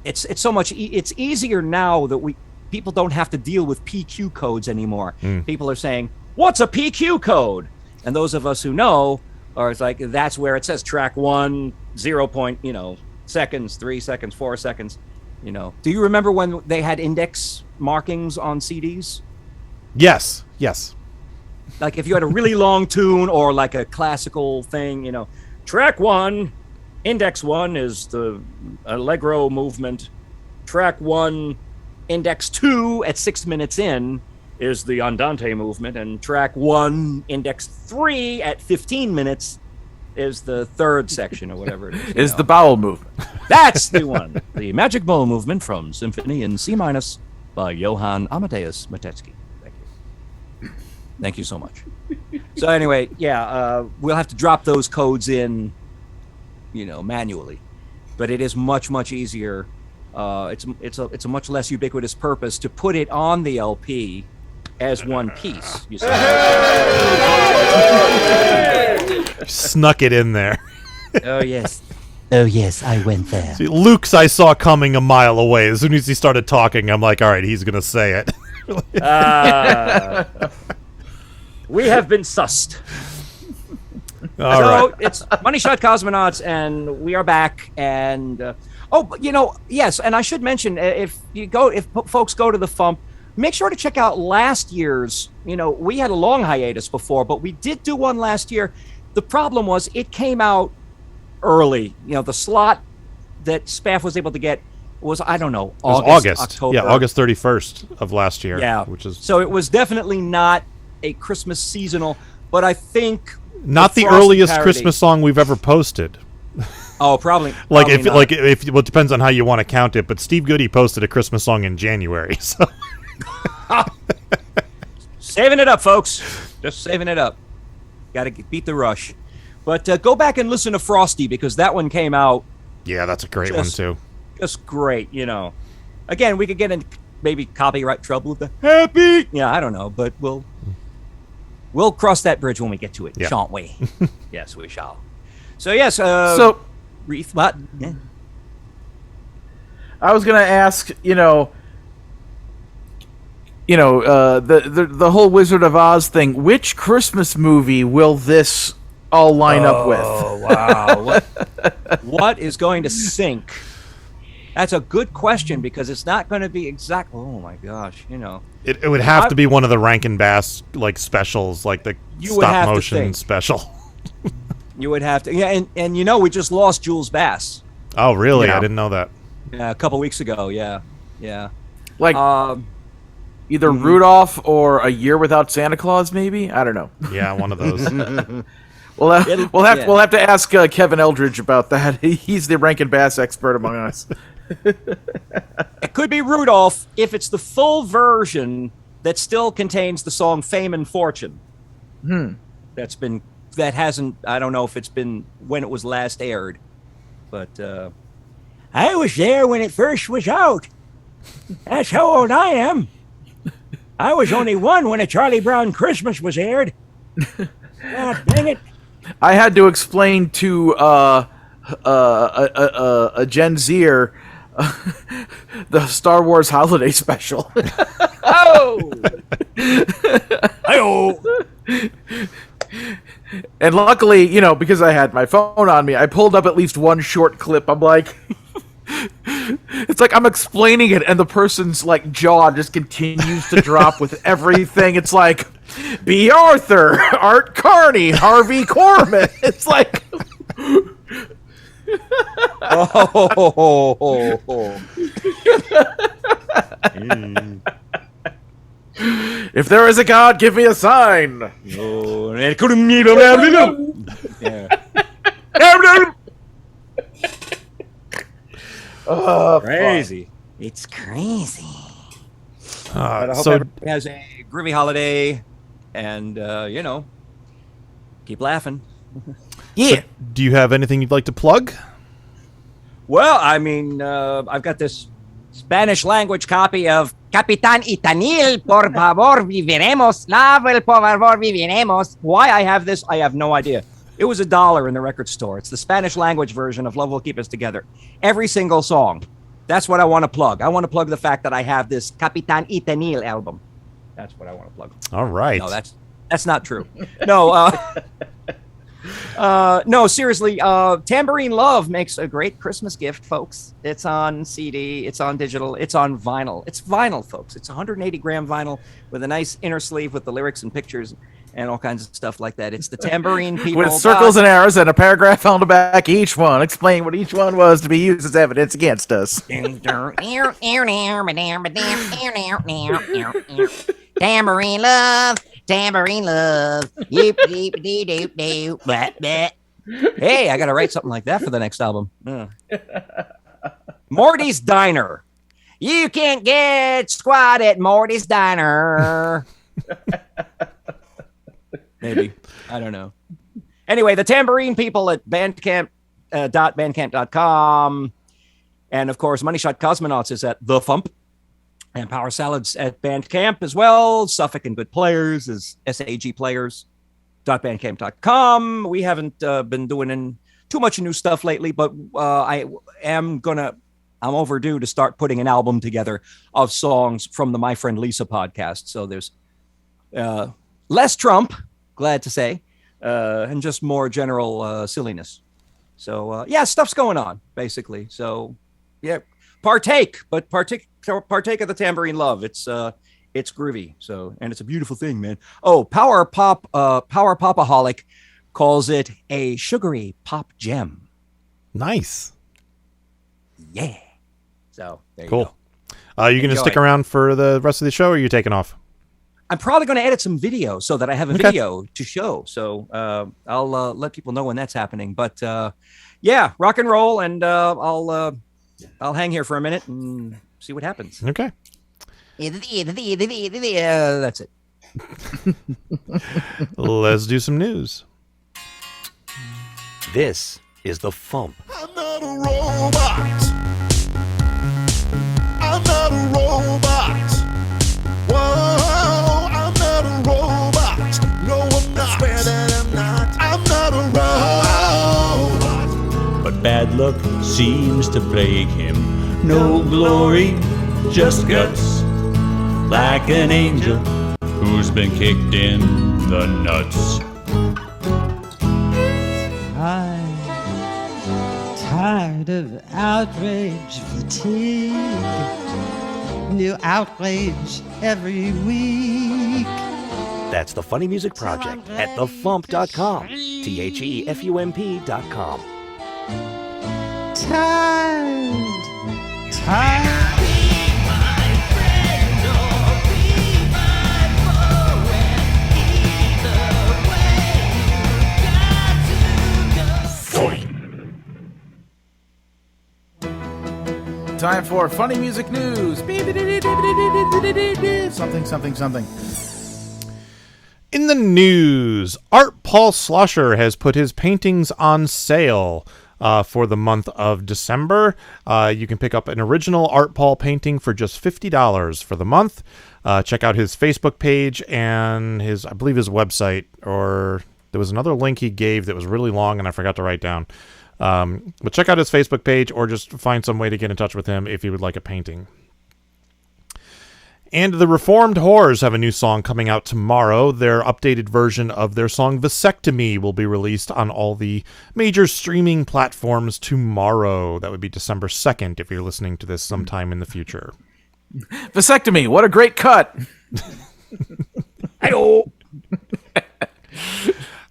it's so much it's easier now that people don't have to deal with PQ codes anymore. People are saying, what's a PQ code? And those of us who know are, it's like, that's where it says track 1, 0. Seconds, 3 seconds, 4 seconds. Do you remember when they had index markings on CDs? Yes. Like if you had a really long tune or like a classical thing, track 1, index 1 is the allegro movement. Track 1, index 2 at 6 minutes in is the andante movement, and track 1, index 3 at 15 minutes is the third section or whatever it is. Is the bowel movement. That's the one. The Magic Bowel Movement from Symphony in C- by Johann Amadeus Matetsky. Thank you. Thank you so much. So anyway, we'll have to drop those codes in, manually, but it is much, much easier. It's a much less ubiquitous purpose to put it on the LP as one piece. You see? Snuck it in there. Oh yes. Oh, yes, I went there. See, Luke's I saw coming a mile away. As soon as he started talking, I'm like, all right, he's going to say it. We have been sussed. All right. It's Moneyshot Cosmonauts, and we are back. And yes, and I should mention, if folks go to the FuMP, make sure to check out last year's. We had a long hiatus before, but we did do one last year. The problem was it came out early. The slot that Spaff was able to get was, I don't know, August. October. Yeah, August 31st of last year. Yeah, so it was definitely not a Christmas seasonal, but I think not the earliest Christmas song we've ever posted. Oh, probably. If it depends on how you want to count it, but Steve Goody posted a Christmas song in January. So saving it up, folks. Just saving it up. Got to beat the rush. But go back and listen to Frosty, because that one came out. Yeah, that's a great one too. Just great, Again, we could get in maybe copyright trouble with the happy. Yeah, I don't know, but we'll cross that bridge when we get to it, shan't we? Yes, we shall. So yes, Wreath, what? Yeah. I was gonna ask, the whole Wizard of Oz thing. Which Christmas movie will this all line up with? Oh wow! What is going to sink? That's a good question, because it's not going to be exact. Oh my gosh! It would have to be one of the Rankin Bass specials, like the stop motion special. You would have to, and we just lost Jules Bass. Oh really? I didn't know that. Yeah, a couple weeks ago. Yeah. Like either Rudolph or A Year Without Santa Claus, maybe. I don't know. Yeah, one of those. We'll have to ask Kevin Eldridge about that. He's the Rankin Bass expert among us. It could be Rudolph if it's the full version that still contains the song "Fame and Fortune." That hasn't. I don't know if it's been when it was last aired, but I was there when it first was out. That's how old I am. I was only one when A Charlie Brown Christmas was aired. God dang it. I had to explain to a Gen Zer the Star Wars Holiday Special. Oh! Hi-oh! And luckily, because I had my phone on me, I pulled up at least one short clip. I'm like... It's like I'm explaining it, and the person's jaw just continues to drop with everything. It's like, B. Arthur, Art Carney, Harvey Korman. It's like, if there is a God, give me a sign. Oh, crazy. Fun. It's crazy. But I hope everybody has a groovy holiday, and, keep laughing. Yeah. So, do you have anything you'd like to plug? Well, I mean, I've got this Spanish language copy of Capitán Itanil, por favor, viviremos. Lave, por favor, viviremos. Why I have this, I have no idea. It was $1 in the record store. It's the Spanish language version of Love Will Keep Us Together. Every single song. That's what I want to plug. I want to plug the fact that I have this Capitán Itanil album. That's what I want to plug. All right. No, that's not true. No, no, seriously. Tambourine Love makes a great Christmas gift, folks. It's on CD. It's on digital. It's on vinyl. It's vinyl, folks. It's 180-gram vinyl with a nice inner sleeve with the lyrics and pictures and all kinds of stuff like that. It's the Tambourine People. With circles and arrows and a paragraph on the back, each one explain what each one was to be used as evidence against us. Tambourine love, tambourine love. Yip, yip, dee, doop, doo, blah, blah. Hey, I got to write something like that for the next album. Morty's Diner. You can't get squat at Morty's Diner. Maybe. I don't know. Anyway, the tambourine people at bandcamp.bandcamp.com. And of course, Moneyshot Cosmonauts is at the FuMP. And Power Salads at Bandcamp as well. Suffolk and Good Players is sagplayers.bandcamp.com. We haven't been doing too much new stuff lately, but I'm overdue to start putting an album together of songs from the My Friend Lisa podcast. So there's less Trump, glad to say, and just more general silliness. So stuff's going on basically. So yeah, partake of the tambourine love. It's groovy. So, and it's a beautiful thing, man. Oh, Power Popaholic calls it a sugary pop gem. Nice. Yeah. So there you go. You Enjoy. going to stick around for the rest of the show, or are you taking off? I'm probably going to edit some video so that I have a video to show. So I'll let people know when that's happening. But rock and roll, and I'll hang here for a minute and see what happens. Okay. That's it. Let's do some news. This is the FuMP. I'm not a robot. I'm not a robot. Whoa, I'm not a robot. No, I'm not. Swear that I'm not. I'm not a robot. But bad luck seems to plague him. No glory, just guts. Like an angel who's been kicked in the nuts. I'm tired of outrage fatigue. New outrage every week. That's the Funny Music Project at thefump.com. THEFUMP.com. Tired. Time for funny music news. Something. In the news, Art Paul Schlosser has put his paintings on sale for the month of December. You can pick up an original Art Paul painting for just $50 for the month. Check out his Facebook page and I believe his website, or there was another link he gave that was really long and I forgot to write down. But check out his Facebook page, or just find some way to get in touch with him if you would like a painting. And the Reformed Whores have a new song coming out tomorrow. Their updated version of their song Vasectomy will be released on all the major streaming platforms tomorrow. That would be December 2nd if you're listening to this sometime in the future. Vasectomy, what a great cut. Hi-oh.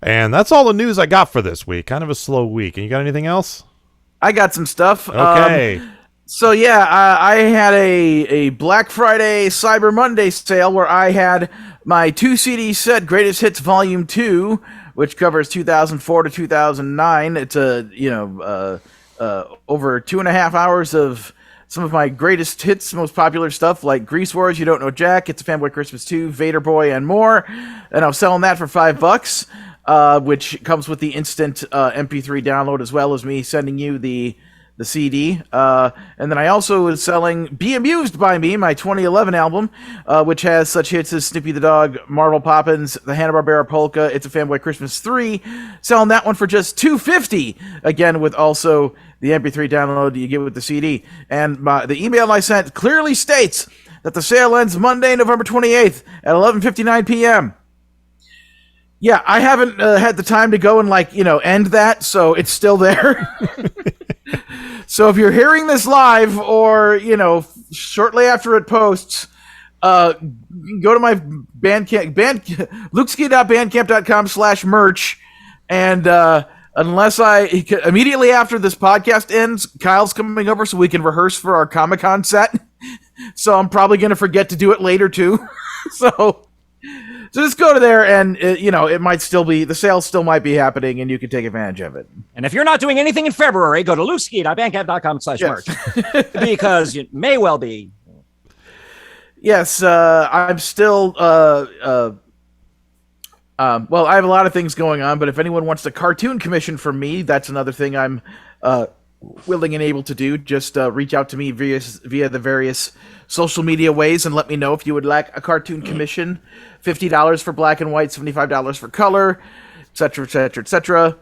And that's all the news I got for this week. Kind of a slow week. And you got anything else? I got some stuff. Okay. I had a Black Friday Cyber Monday sale where I had my 2 CD set, Greatest Hits Volume 2, which covers 2004 to 2009. It's over 2.5 hours of some of my greatest hits, most popular stuff like Grease Wars, You Don't Know Jack, It's a Fanboy Christmas 2, Vader Boy, and more. And I was selling that for $5. Which comes with the instant MP3 download, as well as me sending you the CD. And then I also was selling Be Amused by Me, my 2011 album, which has such hits as Snoopy the Dog, Marvel Poppins, the Hanna-Barbera Polka, It's a Fanboy Christmas 3. Selling that one for just $2.50, again with also the MP3 download you get with the CD. And the email I sent clearly states that the sale ends Monday, November 28th at 11:59 p.m. Yeah, I haven't had the time to go and end that, so it's still there. So if you're hearing this live or, shortly after it posts, go to my Bandcamp, lukeski.bandcamp.com/merch, and unless immediately after this podcast ends, Kyle's coming over so we can rehearse for our Comic-Con set. So I'm probably going to forget to do it later too. So just go to there, and it might still be, the sale still might be happening, and you can take advantage of it. And if you're not doing anything in February, go to lukeski.bandcamp.com/merch because it may well be. Yes, I'm still Well, I have a lot of things going on, but if anyone wants a cartoon commission from me, that's another thing I'm willing and able to do. Just reach out to me via the various social media ways and let me know if you would like a cartoon commission. $50 for black and white, $75 for color, etc., etc., etc.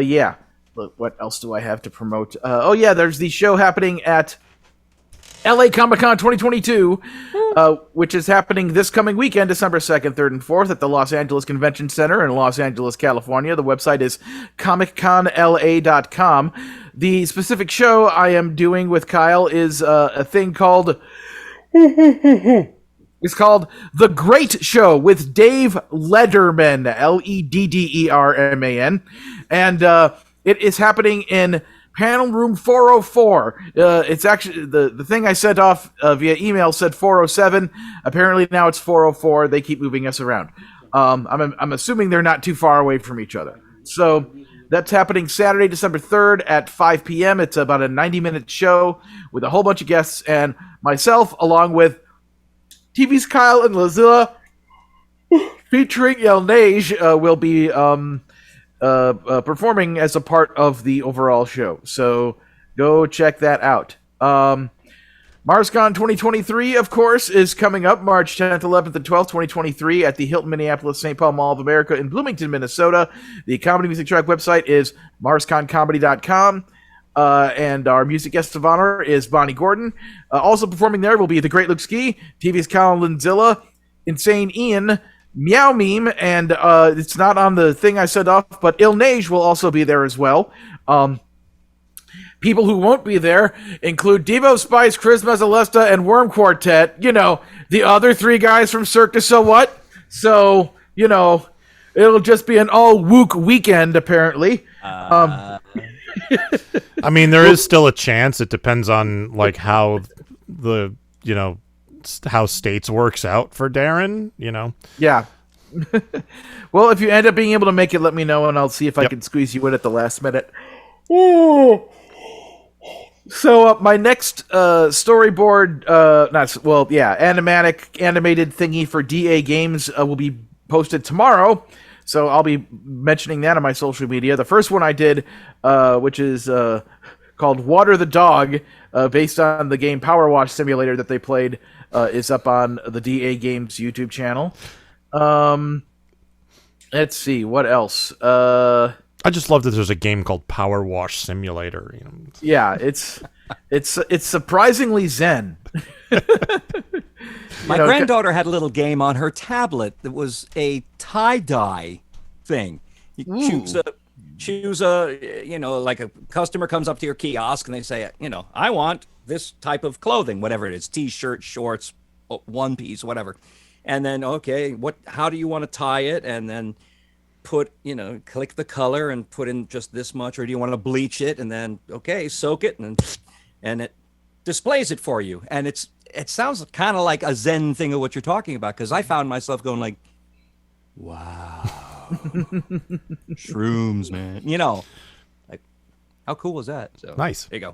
Yeah. What else do I have to promote? Oh, yeah, there's the show happening at LA Comic-Con 2022, which is happening this coming weekend, December 2nd, 3rd, and 4th at the Los Angeles Convention Center in Los Angeles, California. The website is comicconla.com. The specific show I am doing with Kyle is a thing called... It's called The Great Show with Dave Letterman, Ledderman. And it is happening in Panel Room 404. It's actually the thing I sent off via email said 407. Apparently now it's 404. They keep moving us around. I'm assuming they're not too far away from each other. So that's happening Saturday, December 3rd at 5 p.m. It's about a 90-minute show with a whole bunch of guests and myself, along with TV's Kyle and Lazilla, featuring El Nage, will be performing as a part of the overall show. So go check that out. MarsCon 2023, of course, is coming up March 10th, 11th, and 12th, 2023 at the Hilton Minneapolis St. Paul Mall of America in Bloomington, Minnesota. The Comedy Music Track website is marsconcomedy.com. And our music guest of honor is Bonnie Gordon. Also performing there will be The Great Luke Ski, TV's Colin Lanzilla, Insane Ian, Meow Meme, and it's not on the thing I sent off, but Il Nage will also be there as well. People who won't be there include Devo, Spice, Chris Mezzolesta, and Worm Quartet. You know, the other three guys from Cirque du So What? So, you know, it'll just be an all-wook weekend, apparently. I mean, there is still a chance. It depends on, like, how the, you know, how States works out for Darren, you know? Yeah. Well, if you end up being able to make it, let me know, and I'll see if I can squeeze you in at the last minute. Ooh. So my next storyboard, animated thingy for DA Games will be posted tomorrow. So I'll be mentioning that on my social media. The first one I did, which is called Water the Dog, based on the game Power Wash Simulator that they played, is up on the DA Games YouTube channel. Let's see, what else? I just love that there's a game called Power Wash Simulator. You know? Yeah, it's surprisingly zen. My granddaughter had a little game on her tablet that was a tie-dye thing. You choose a, you know, like a customer comes up to your kiosk and they say, you know, I want this type of clothing, whatever it is, t-shirt, shorts, one piece, whatever. And then, okay, how do you want to tie it? And then put, you know, click the color and put in just this much, or do you want to bleach it? And then, okay, soak it, and it displays it for you. And it sounds kind of like a Zen thing of what you're talking about, because I found myself going like, wow, shrooms, man. You know, like, how cool was that? So nice. There you go.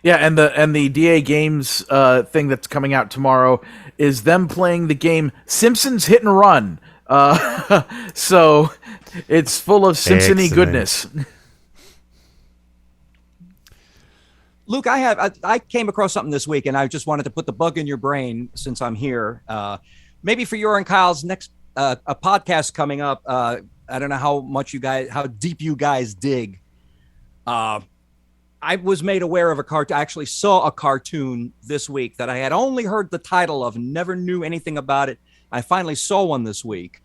Yeah, and the DA Games thing that's coming out tomorrow is them playing the game Simpsons Hit and Run. So it's full of Simpson-y goodness. Luke, I came across something this week, and I just wanted to put the bug in your brain since I'm here. Maybe for your and Kyle's next a podcast coming up. I don't know how deep you guys dig. I was made aware of a cartoon. I actually saw a cartoon this week that I had only heard the title of, never knew anything about it. I finally saw one this week,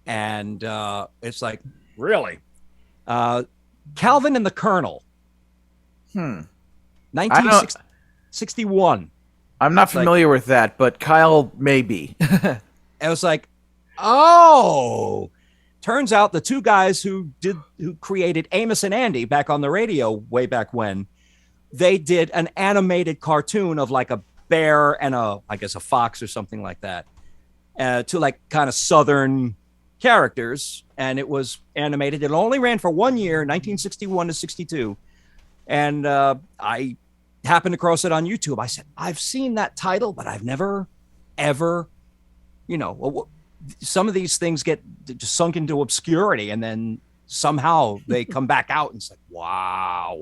and it's like, really? Calvin and the Colonel. 1961. I'm not familiar with that, but Kyle may be. I was like, oh, turns out the two guys who created Amos and Andy back on the radio way back when, they did an animated cartoon of like a bear and I guess a fox or something like that, to like kind of Southern characters. And it was animated. It only ran for 1 year, 1961 to 62. And I happened across it on YouTube. I said, I've seen that title, but I've never, ever, you know, some of these things get just sunk into obscurity, and then somehow they come back out, and it's like, wow,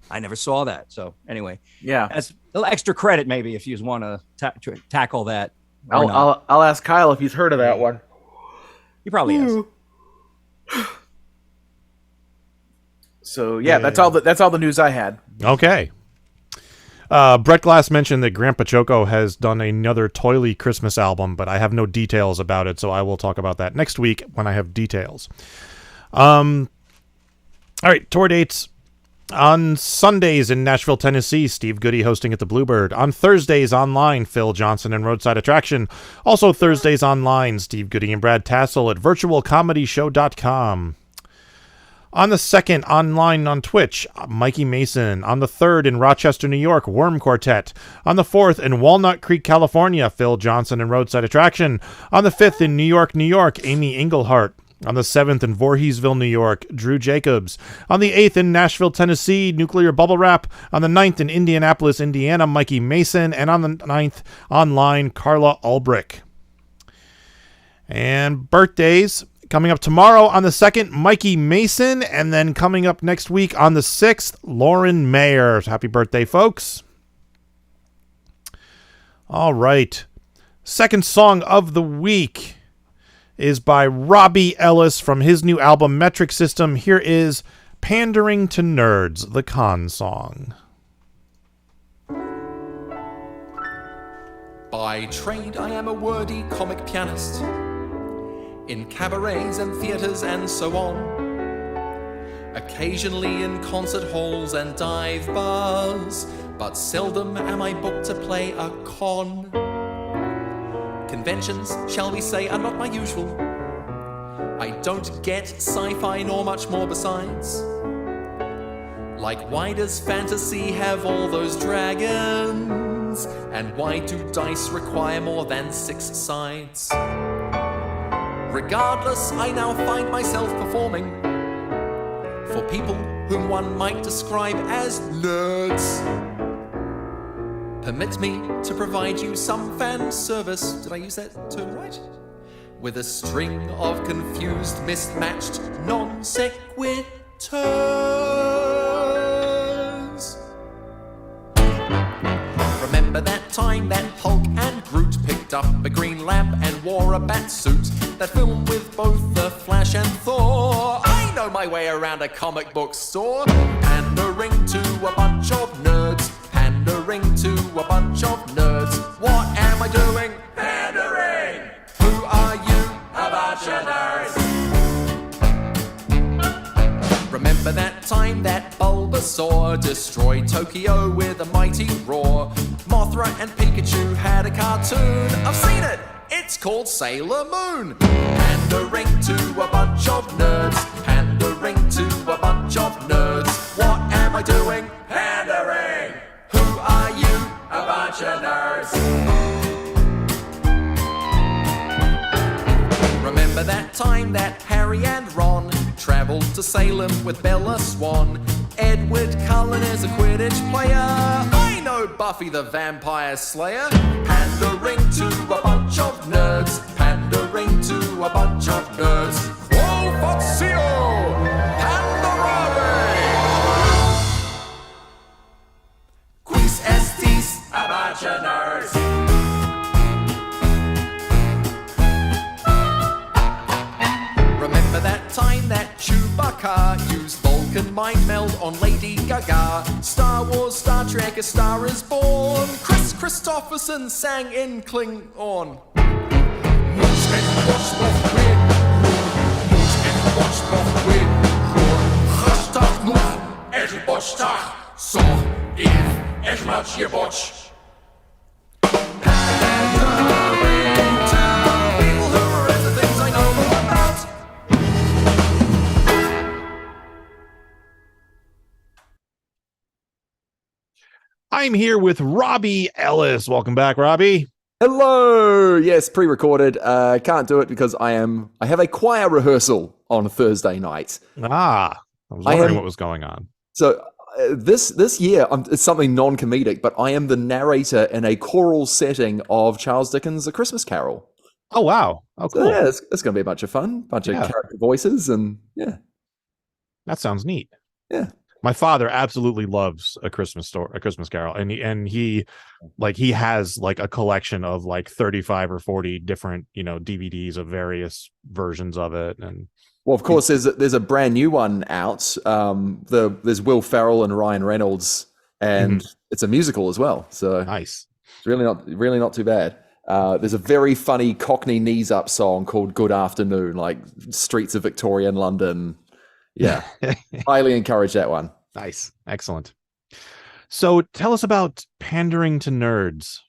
I never saw that. So anyway, Yeah. that's a little extra credit maybe if you want to tackle that. I'll ask Kyle if he's heard of that one. He probably has. So yeah, that's all the news I had. Okay. Brett Glass mentioned that Grandpa Choco has done another Toily Christmas album, but I have no details about it, so I will talk about that next week when I have details. All right, tour dates. On Sundays in Nashville, Tennessee, Steve Goody hosting at the Bluebird. On Thursdays online, Phil Johnson and Roadside Attraction. Also Thursdays online, Steve Goody and Brad Tassel at virtualcomedyshow.com. On the 2nd, online on Twitch, Mikey Mason. On the 3rd, in Rochester, New York, Worm Quartet. On the 4th, in Walnut Creek, California, Phil Johnson and Roadside Attraction. On the 5th, in New York, Amy Englehart. On the 7th, in Voorheesville, New York, Drew Jacobs. On the 8th, in Nashville, Tennessee, Nuclear Bubble Wrap. On the 9th, in Indianapolis, Indiana, Mikey Mason. And on the 9th, online, Carla Ulbrich. And birthdays. Coming up tomorrow on the 2nd, Mikey Mason. And then coming up next week on the 6th, Lauren Mayer. Happy birthday, folks. All right. Second song of the week is by Robbie Ellis from his new album, Metric System. Here is Pandering to Nerds, the con song. By trade, I am a wordy comic pianist. In cabarets and theatres and so on. Occasionally in concert halls and dive bars, but seldom am I booked to play a con. Conventions, shall we say, are not my usual. I don't get sci-fi nor much more besides. Like, why does fantasy have all those dragons? And why do dice require more than 6 sides? Regardless, I now find myself performing for people whom one might describe as nerds. Permit me to provide you some fan service. Did I use that term right? With a string of confused, mismatched non sequiturs. Remember that time that Hulk and Groot picked up a green lamp and wore a bat suit? That film with both the Flash and Thor. I know my way around a comic book store. Pandering to a bunch of nerds. Pandering to a bunch of nerds. What am I doing? Pandering! Who are you? A bunch of nerds. Remember that time that Bulbasaur destroyed Tokyo with a mighty roar? Mothra and Pikachu had a cartoon. I've seen it! It's called Sailor Moon. Pandering to a bunch of nerds. Pandering to a bunch of nerds. What am I doing? Pandering! Who are you? A bunch of nerds. Remember that time that Harry and Ron traveled to Salem with Bella Swan? Edward Cullen is a Quidditch player. I know Buffy the Vampire Slayer. Pandering to a bunch of nerds. Pandering to a bunch of nerds. Quo Fazio! Pandering! Quis estis? A bunch of nerds. Remember that time that Chewbacca used Vulcan mind meld on Lady Gaga? Star Wars, Star Trek, A Star Is Born. Chris Christopherson sang in Klingon. I'm here with Robbie Ellis. Welcome back, Robbie. Hello. Yes, pre-recorded. Can't do it because I have a choir rehearsal on Thursday night. I was wondering what was going on. So this year it's something non-comedic, but I am the narrator in a choral setting of Charles Dickens' A Christmas Carol. Oh, wow. Oh, So cool. yeah, it's going to be a bunch of fun, bunch of Yeah. character voices, and yeah, That sounds neat. yeah. My father absolutely loves A Christmas Carol, and he has like a collection of like 35 or 40 different, DVDs of various versions of it. And Well, of course, there's a brand new one out. There's Will Ferrell and Ryan Reynolds, and it's a musical as well. So nice. it's really not too bad. There's a very funny Cockney knees up song called "Good Afternoon," like streets of Victorian London. Yeah, highly encourage that one. Nice. Excellent. So tell us about Pandering to Nerds.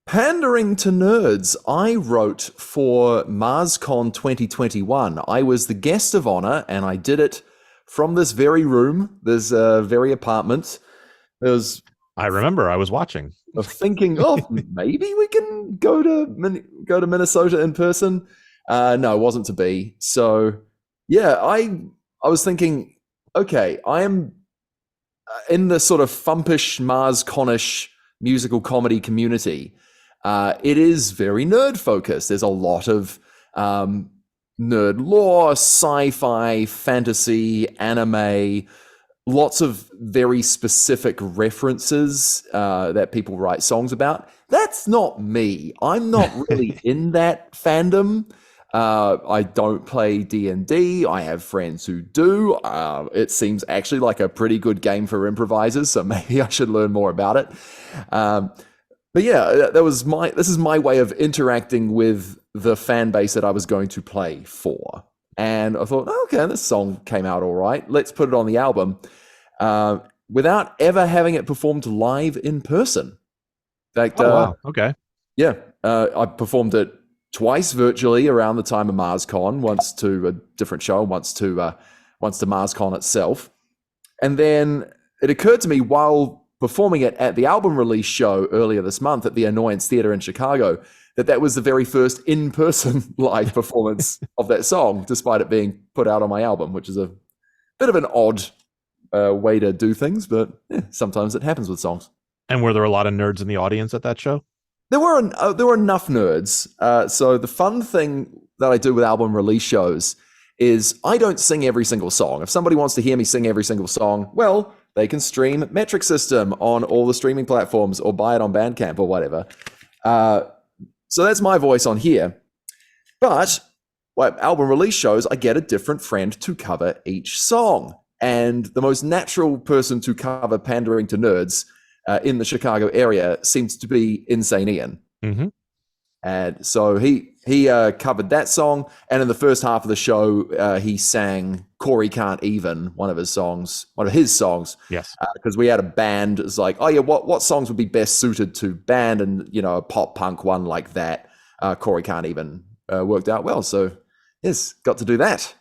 Pandering to Nerds, I wrote for MarsCon 2021. I was the guest of honor, and I did it from this very room, this very apartment. I remember I was watching. Of thinking, maybe we can go to Minnesota in person. No, it wasn't to be. So yeah, I was thinking, okay, I am in the sort of FuMPish, MarsCon-ish musical comedy community. It is very nerd focused. There's a lot of nerd lore, sci-fi, fantasy, anime, lots of very specific references that people write songs about. That's not me. I'm not really in that fandom. I don't play D&D. I have friends who do. It seems actually like a pretty good game for improvisers, so maybe I should learn more about it. But yeah, this is my way of interacting with the fan base that I was going to play for. And I thought, okay, this song came out all right. Let's put it on the album without ever having it performed live in person. In fact, wow. Okay. Yeah, I performed it twice virtually around the time of MarsCon, once to a different show, once to MarsCon itself. And then it occurred to me while performing it at the album release show earlier this month at the Annoyance Theater in Chicago, that was the very first in-person live performance of that song, despite it being put out on my album, which is a bit of an odd way to do things, but sometimes it happens with songs. And were there a lot of nerds in the audience at that show? There were enough nerds. So the fun thing that I do with album release shows is I don't sing every single song. If somebody wants to hear me sing every single song, well, they can stream Metric System on all the streaming platforms or buy it on Bandcamp or whatever. So that's my voice on here. But album release shows, I get a different friend to cover each song. And the most natural person to cover Pandering to Nerds in the Chicago area seems to be Insane Ian. Mm-hmm. And so he covered that song, and in the first half of the show, he sang "Corey Can't Even," one of his songs. Yes, because we had a band. It's like, oh yeah, what songs would be best suited to band, and a pop punk one like that. "Corey Can't Even" worked out well. So yes, got to do that.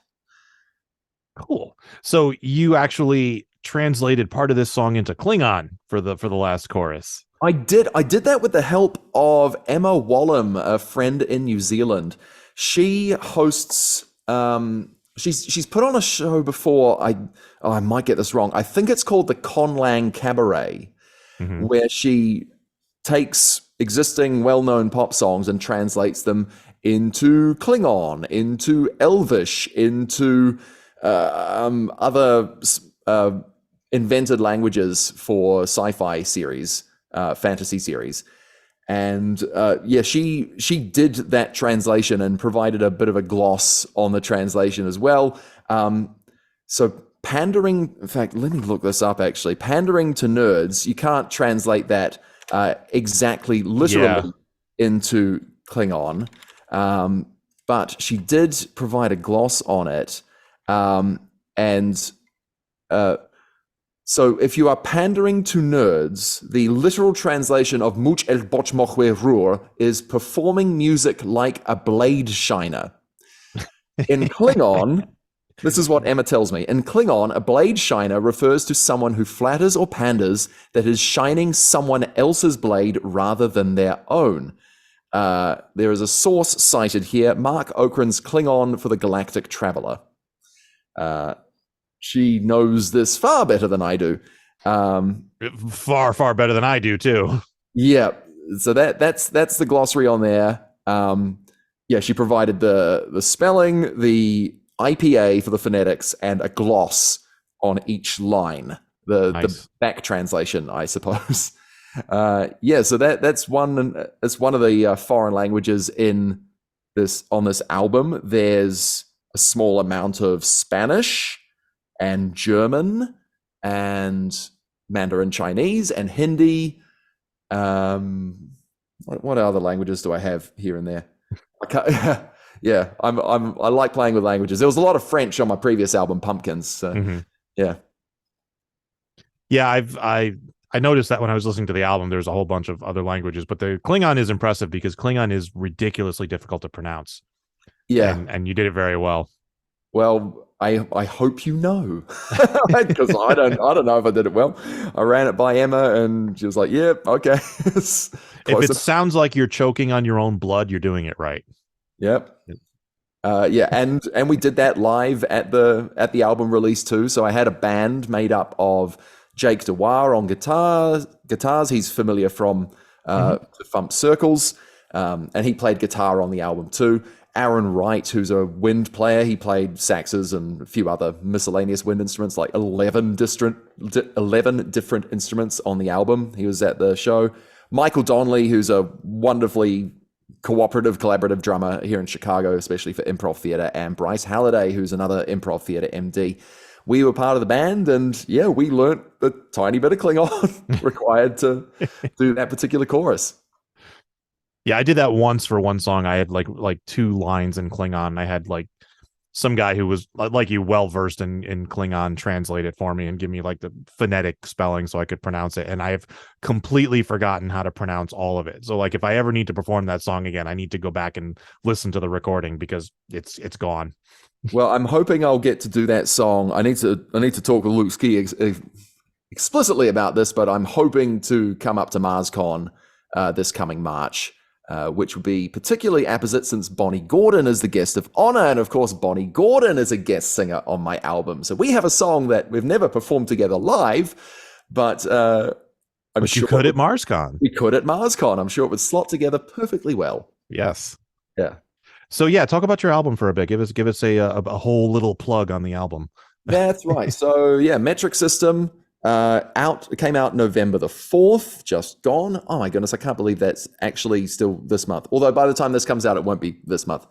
Cool. So you actually translated part of this song into Klingon for the last chorus. I did that with the help of Emma Wallum, a friend in New Zealand. She hosts she's put on a show before. I might get this wrong. I think it's called the Conlang Cabaret, where she takes existing well-known pop songs and translates them into Klingon, into Elvish, into other invented languages for sci-fi series, fantasy series. And she did that translation and provided a bit of a gloss on the translation as well. So pandering, in fact, let me look this up actually. Pandering to Nerds, you can't translate that exactly literally into Klingon. But she did provide a gloss on it. So if you are pandering to nerds, the literal translation of Much el Boch Mochwe Rur is performing music like a blade shiner. In Klingon, this is what Emma tells me. In Klingon, a blade shiner refers to someone who flatters or panders that is shining someone else's blade rather than their own. There is a source cited here, Mark Okran's Klingon for the Galactic Traveler. She knows this far better than I do. Far, far better than I do too. Yeah. So that's the glossary on there. she provided the spelling, the IPA for the phonetics, and a gloss on each line. The back translation, I suppose. So that's one. It's one of the foreign languages on this album. There's a small amount of Spanish and German and Mandarin Chinese and Hindi. What other languages do I have here and there? I like playing with languages. There was a lot of French on my previous album, Pumpkins. So, I noticed that when I was listening to the album, there's a whole bunch of other languages, but the Klingon is impressive because Klingon is ridiculously difficult to pronounce. Yeah, and you did it very well. Well, I hope you know, because I don't know if I did it well. I ran it by Emma, and she was like, "Yeah, okay." If it sounds like you're choking on your own blood, you're doing it right. Yep. And we did that live at the album release too. So I had a band made up of Jake Dewar on guitars. He's familiar from the FuMP circles, and he played guitar on the album too. Aaron Wright, who's a wind player, he played saxes and a few other miscellaneous wind instruments, like 11 different instruments on the album. He was at the show. Michael Donnelly, who's a wonderfully collaborative drummer here in Chicago, especially for improv theater, and Bryce Halliday, who's another improv theater MD. We were part of the band, and we learnt a tiny bit of Klingon required to do that particular chorus. Yeah, I did that once for one song. I had like 2 lines in Klingon. I had like some guy who was like you, well versed in Klingon, translate it for me and give me like the phonetic spelling so I could pronounce it. And I have completely forgotten how to pronounce all of it. So like if I ever need to perform that song again, I need to go back and listen to the recording because it's gone. Well, I'm hoping I'll get to do that song. I need to talk with Luke Ski explicitly about this, but I'm hoping to come up to MarsCon this coming March. Which would be particularly apposite since Bonnie Gordon is the guest of honor. And of course, Bonnie Gordon is a guest singer on my album. So we have a song that we've never performed together live, but I'm sure you could at MarsCon. We could at MarsCon. I'm sure it would slot together perfectly well. Yes. Yeah. So talk about your album for a bit. Give us a whole little plug on the album. That's right. So Metric System. It came out November the 4th, just gone. Oh my goodness, I can't believe that's actually still this month. Although by the time this comes out, it won't be this month.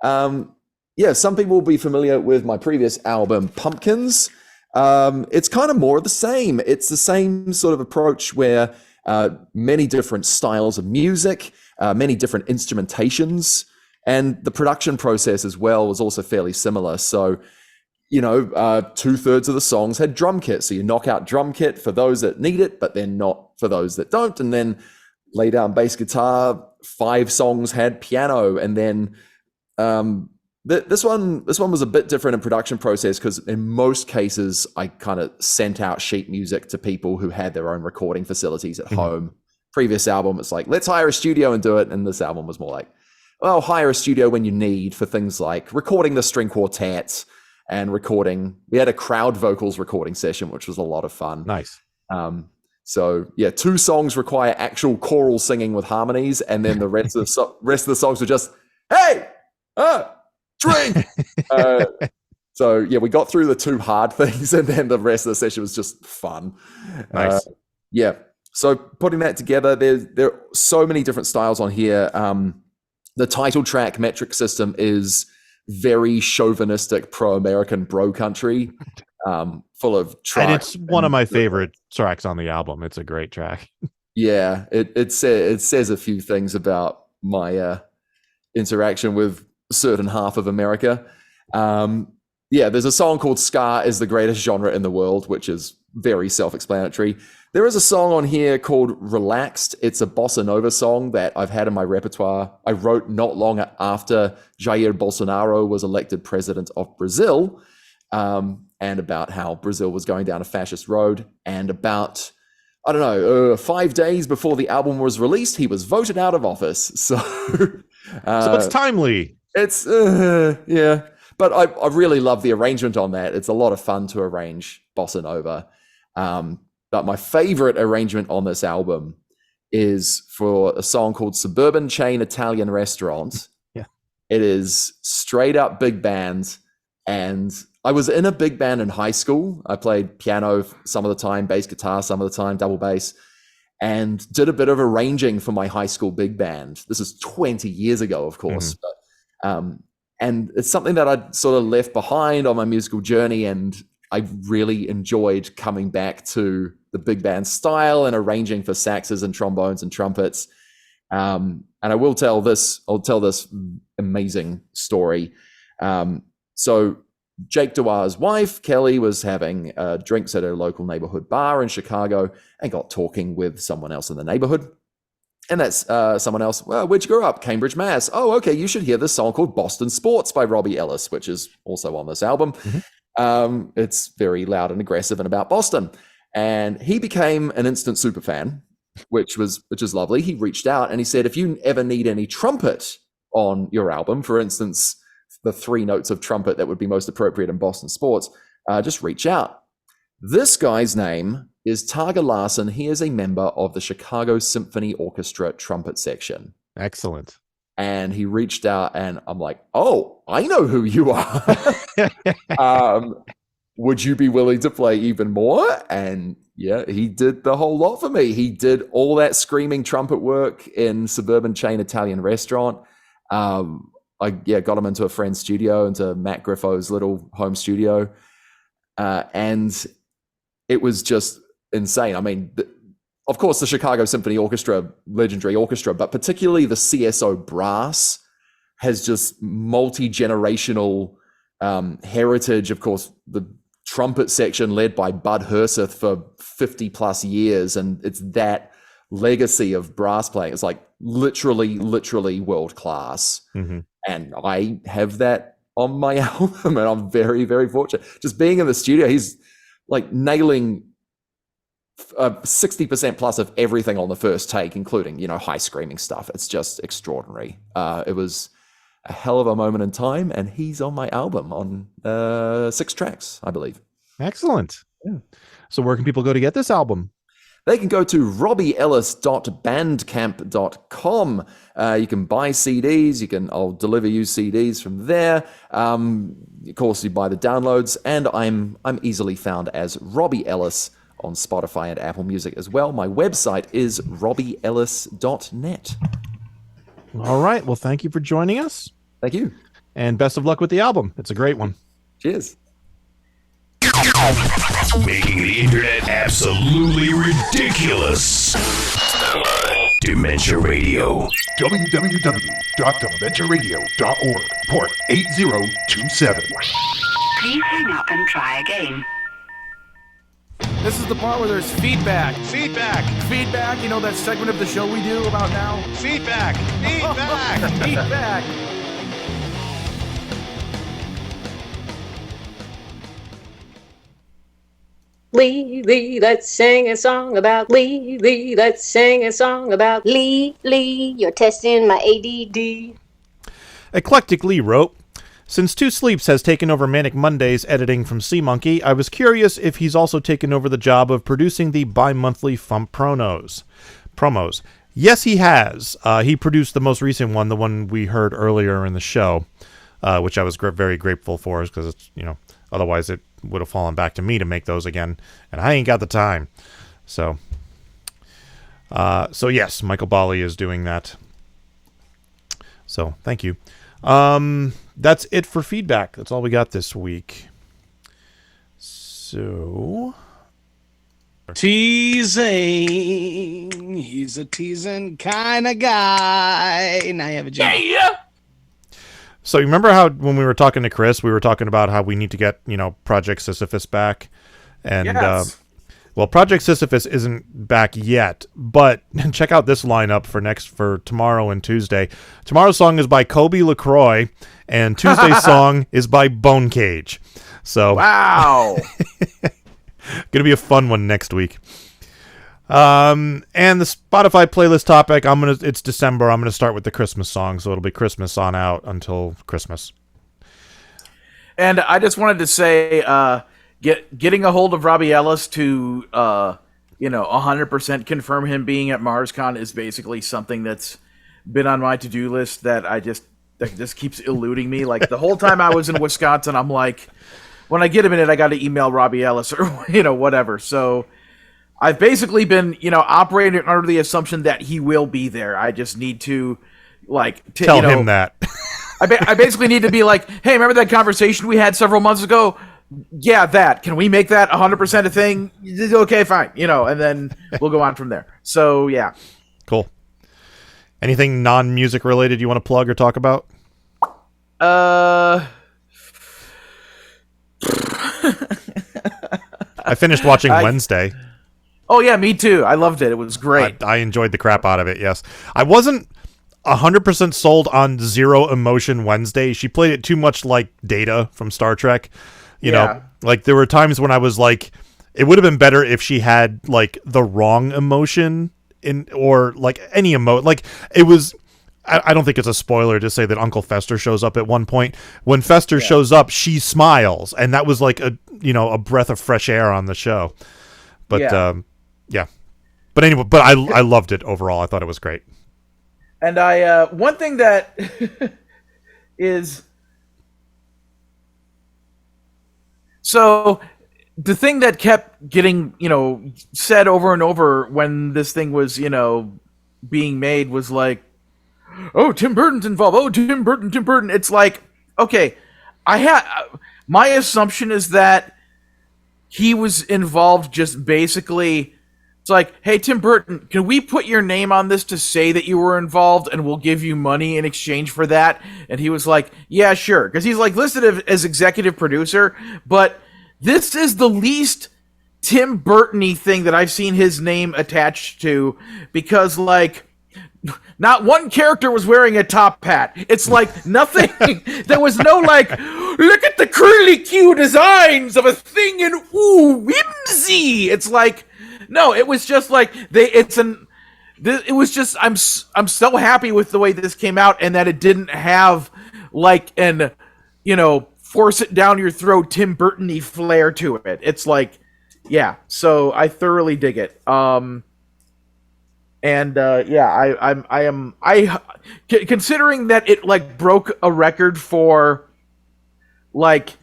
Some people will be familiar with my previous album, Pumpkins. It's kind of more of the same. It's the same sort of approach where many different styles of music, many different instrumentations, and the production process as well was also fairly similar. So 2/3 of the songs had drum kit. So you knock out drum kit for those that need it, but then not for those that don't. And then lay down bass guitar. 5 songs had piano. And then this one was a bit different in production process because in most cases, I kind of sent out sheet music to people who had their own recording facilities at home. Previous album, it's like, let's hire a studio and do it. And this album was more like, well, hire a studio when you need for things like recording the string quartet, and recording. We had a crowd vocals recording session, which was a lot of fun. Nice. 2 songs require actual choral singing with harmonies, and then the rest of the songs were just, hey, drink. We got through the 2 hard things, and then the rest of the session was just fun. Nice. So putting that together, there are so many different styles on here. The title track, Metric System, is very chauvinistic pro-American bro country, full of tracks. And it's one of my favorite tracks on the album. It's a great track. Yeah, it says a few things about my interaction with a certain half of America. There's a song called Ska is the Greatest Genre in the World, which is very self-explanatory. There is a song on here called Relaxed. It's a bossa nova song that I've had in my repertoire. I wrote not long after Jair Bolsonaro was elected president of Brazil, and about how Brazil was going down a fascist road, and about, 5 days before the album was released, he was voted out of office. So it's timely. It's, But I really love the arrangement on that. It's a lot of fun to arrange bossa nova. But my favorite arrangement on this album is for a song called Suburban Chain Italian Restaurant. It is straight up big band. And I was in a big band in high school. I played piano some of the time, bass guitar some of the time, double bass, and did a bit of arranging for my high school big band. This is 20 years ago, of course. But, and it's something that I'd sort of left behind on my musical journey. And I really enjoyed coming back to the big band style and arranging for saxes and trombones and trumpets. And I'll tell this amazing story. So Jake Dewar's wife, Kelly, was having drinks at a local neighborhood bar in Chicago and got talking with someone else in the neighborhood. And that's someone else. Well, where'd you grow up? Cambridge, Mass. Oh, okay. You should hear this song called Boston Sports by Robbie Ellis, which is also on this album. It's very loud and aggressive and about Boston. And he became an instant super fan, which is lovely. He reached out and he said, if you ever need any trumpet on your album, for instance, the 3 notes of trumpet that would be most appropriate in Boston Sports, just reach out. This guy's name is Targa Larson. He is a member of the Chicago Symphony Orchestra trumpet section. Excellent. And he reached out and I'm like, oh, I know who you are. Would you be willing to play even more? And yeah, he did the whole lot for me. He did all that screaming trumpet work in suburban chain Italian restaurant. I got him into a friend's studio, into Matt Griffo's little home studio. And it was just insane. I mean, of course, the Chicago Symphony Orchestra, legendary orchestra, but particularly the CSO brass has just multi-generational heritage. Of course, the trumpet section led by Bud Herseth for 50 plus years. And it's that legacy of brass playing. It's like literally world class. And I have that on my album, and I'm very, very fortunate. Just being in the studio, he's like nailing 60% plus of everything on the first take, including, high screaming stuff. It's just extraordinary. It was a hell of a moment in time, and he's on my album on 6 tracks, I believe. Excellent. Yeah. So where can people go to get this album? They can go to robbieellis.bandcamp.com. You can buy CDs. I'll deliver you CDs from there. Of course, you buy the downloads, and I'm easily found as Robbie Ellis on Spotify and Apple Music as well. My website is robbieellis.net. All right. Well, thank you for joining us. Thank you. And best of luck with the album. It's a great one. Cheers. Making the internet absolutely ridiculous. Dementia Radio. www.dementiaradio.org. Port 8027. Please hang up and try again. This is the part where there's feedback. Feedback. You know that segment of the show we do about now? Feedback. Feedback. Lee, let's sing a song about Lee, let's sing a song about Lee, you're testing my ADD. Eclectic Lee wrote, since Two Sleeps has taken over Manic Mondays editing from Sea Monkey, I was curious if he's also taken over the job of producing the bi-monthly FuMP promos. Yes, he has. He produced the most recent one, the one we heard earlier in the show, which I was very grateful for, because it's, otherwise it would have fallen back to me to make those again, and I ain't got the time. So yes, Michael Bali is doing that. So thank you. That's it for feedback. That's all we got this week. So teasing. He's a teasing kind of guy. Now you have a job. Yeah. So you remember how when we were talking to Chris, we were talking about how we need to get, Project Sisyphus back, and yes. Well, Project Sisyphus isn't back yet, but check out this lineup for tomorrow and Tuesday. Tomorrow's song is by Kobe LaCroix, and Tuesday's song is by Bone Cage. So wow, gonna be a fun one next week. And the Spotify playlist topic, it's December. I'm gonna start with the Christmas song, so it'll be Christmas on out until Christmas. And I just wanted to say, getting a hold of Robbie Ellis to 100% confirm him being at MarsCon is basically something that's been on my to-do list that I just that just keeps eluding me. Like the whole time I was in Wisconsin, I'm like, when I get a minute, I got to email Robbie Ellis or whatever. So I've basically been operating under the assumption that he will be there. I just need to tell him that. I basically need to be like, hey, remember that conversation we had several months ago? Yeah, that. Can we make that 100% a thing? Okay, fine. And then we'll go on from there. So yeah. Cool. Anything non-music related you want to plug or talk about? I finished watching Wednesday. Oh yeah, me too. I loved it. It was great. I enjoyed the crap out of it. Yes, I wasn't 100% sold on Zero Emotion Wednesday. She played it too much like Data from Star Trek. You know, like there were times when I was like, it would have been better if she had like the wrong emotion or like any emote. Like it was. I don't think it's a spoiler to say that Uncle Fester shows up at one point. When Fester shows up, she smiles, and that was like a breath of fresh air on the show. But yeah. But anyway, I loved it overall. I thought it was great. And one thing that is so the thing that kept getting said over and over when this thing was being made was like, oh, Tim Burton's involved. Oh, Tim Burton. It's like, okay, my assumption is that he was involved just basically, it's like, hey, Tim Burton, can we put your name on this to say that you were involved and we'll give you money in exchange for that? And he was like, yeah, sure. Because he's like listed as executive producer, but this is the least Tim Burton-y thing that I've seen his name attached to, because like, not one character was wearing a top hat. It's like nothing. There was no like, look at the curly Q designs of a thing and ooh, whimsy. It's like, no, it was just like it was just, I'm so happy with the way this came out and that it didn't have like an, force it down your throat Tim Burton-y flair to it. It's like, yeah, so I thoroughly dig it. Considering that it like broke a record for like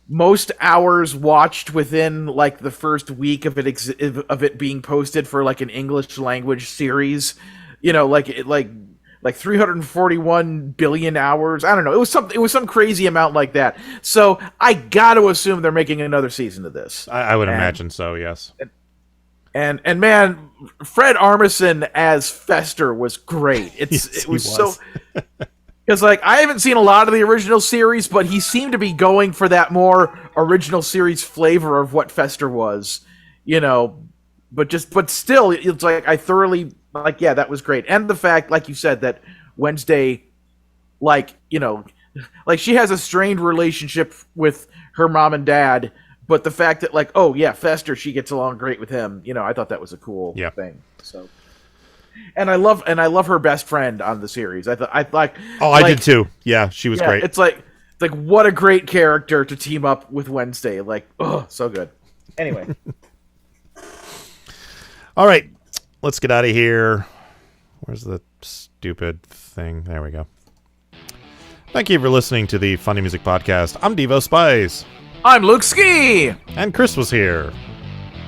most hours watched within like the first week of it being posted for like an English language series, like 341 billion hours. I don't know. It was some crazy amount like that. So I got to assume they're making another season of this. I would imagine so. Yes. And man, Fred Armisen as Fester was great. It was so, because like I haven't seen a lot of the original series, but he seemed to be going for that more original series flavor of what Fester was, But still, it's like I thoroughly like. Yeah, that was great, and the fact, like you said, that Wednesday, like she has a strained relationship with her mom and dad. But the fact that, like, oh yeah, Fester, she gets along great with him. I thought that was a cool thing. So, and I love her best friend on the series. I did too. Yeah, she was great. It's like what a great character to team up with Wednesday. Like, oh, so good. Anyway, all right, let's get out of here. Where's the stupid thing? There we go. Thank you for listening to the Funny Music Podcast. I'm Devo Spice. I'm Luke Ski! And Chris was here.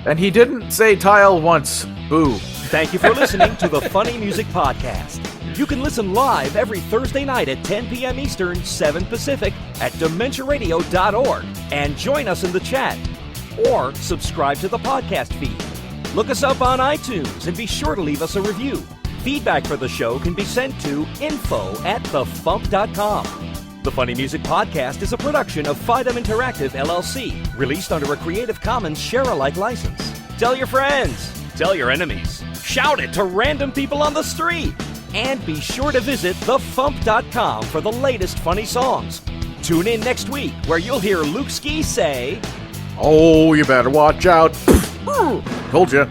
And he didn't say tile once. Boo. Thank you for listening to the Funny Music Podcast. You can listen live every Thursday night at 10 p.m. Eastern, 7 Pacific at DementiaRadio.org and join us in the chat. Or subscribe to the podcast feed. Look us up on iTunes and be sure to leave us a review. Feedback for the show can be sent to info@thefump.com. The Funny Music Podcast is a production of FIDEM Interactive, LLC, released under a Creative Commons share-alike license. Tell your friends, tell your enemies, shout it to random people on the street, and be sure to visit thefump.com for the latest funny songs. Tune in next week where you'll hear Luke Ski say, "Oh, you better watch out." Told you.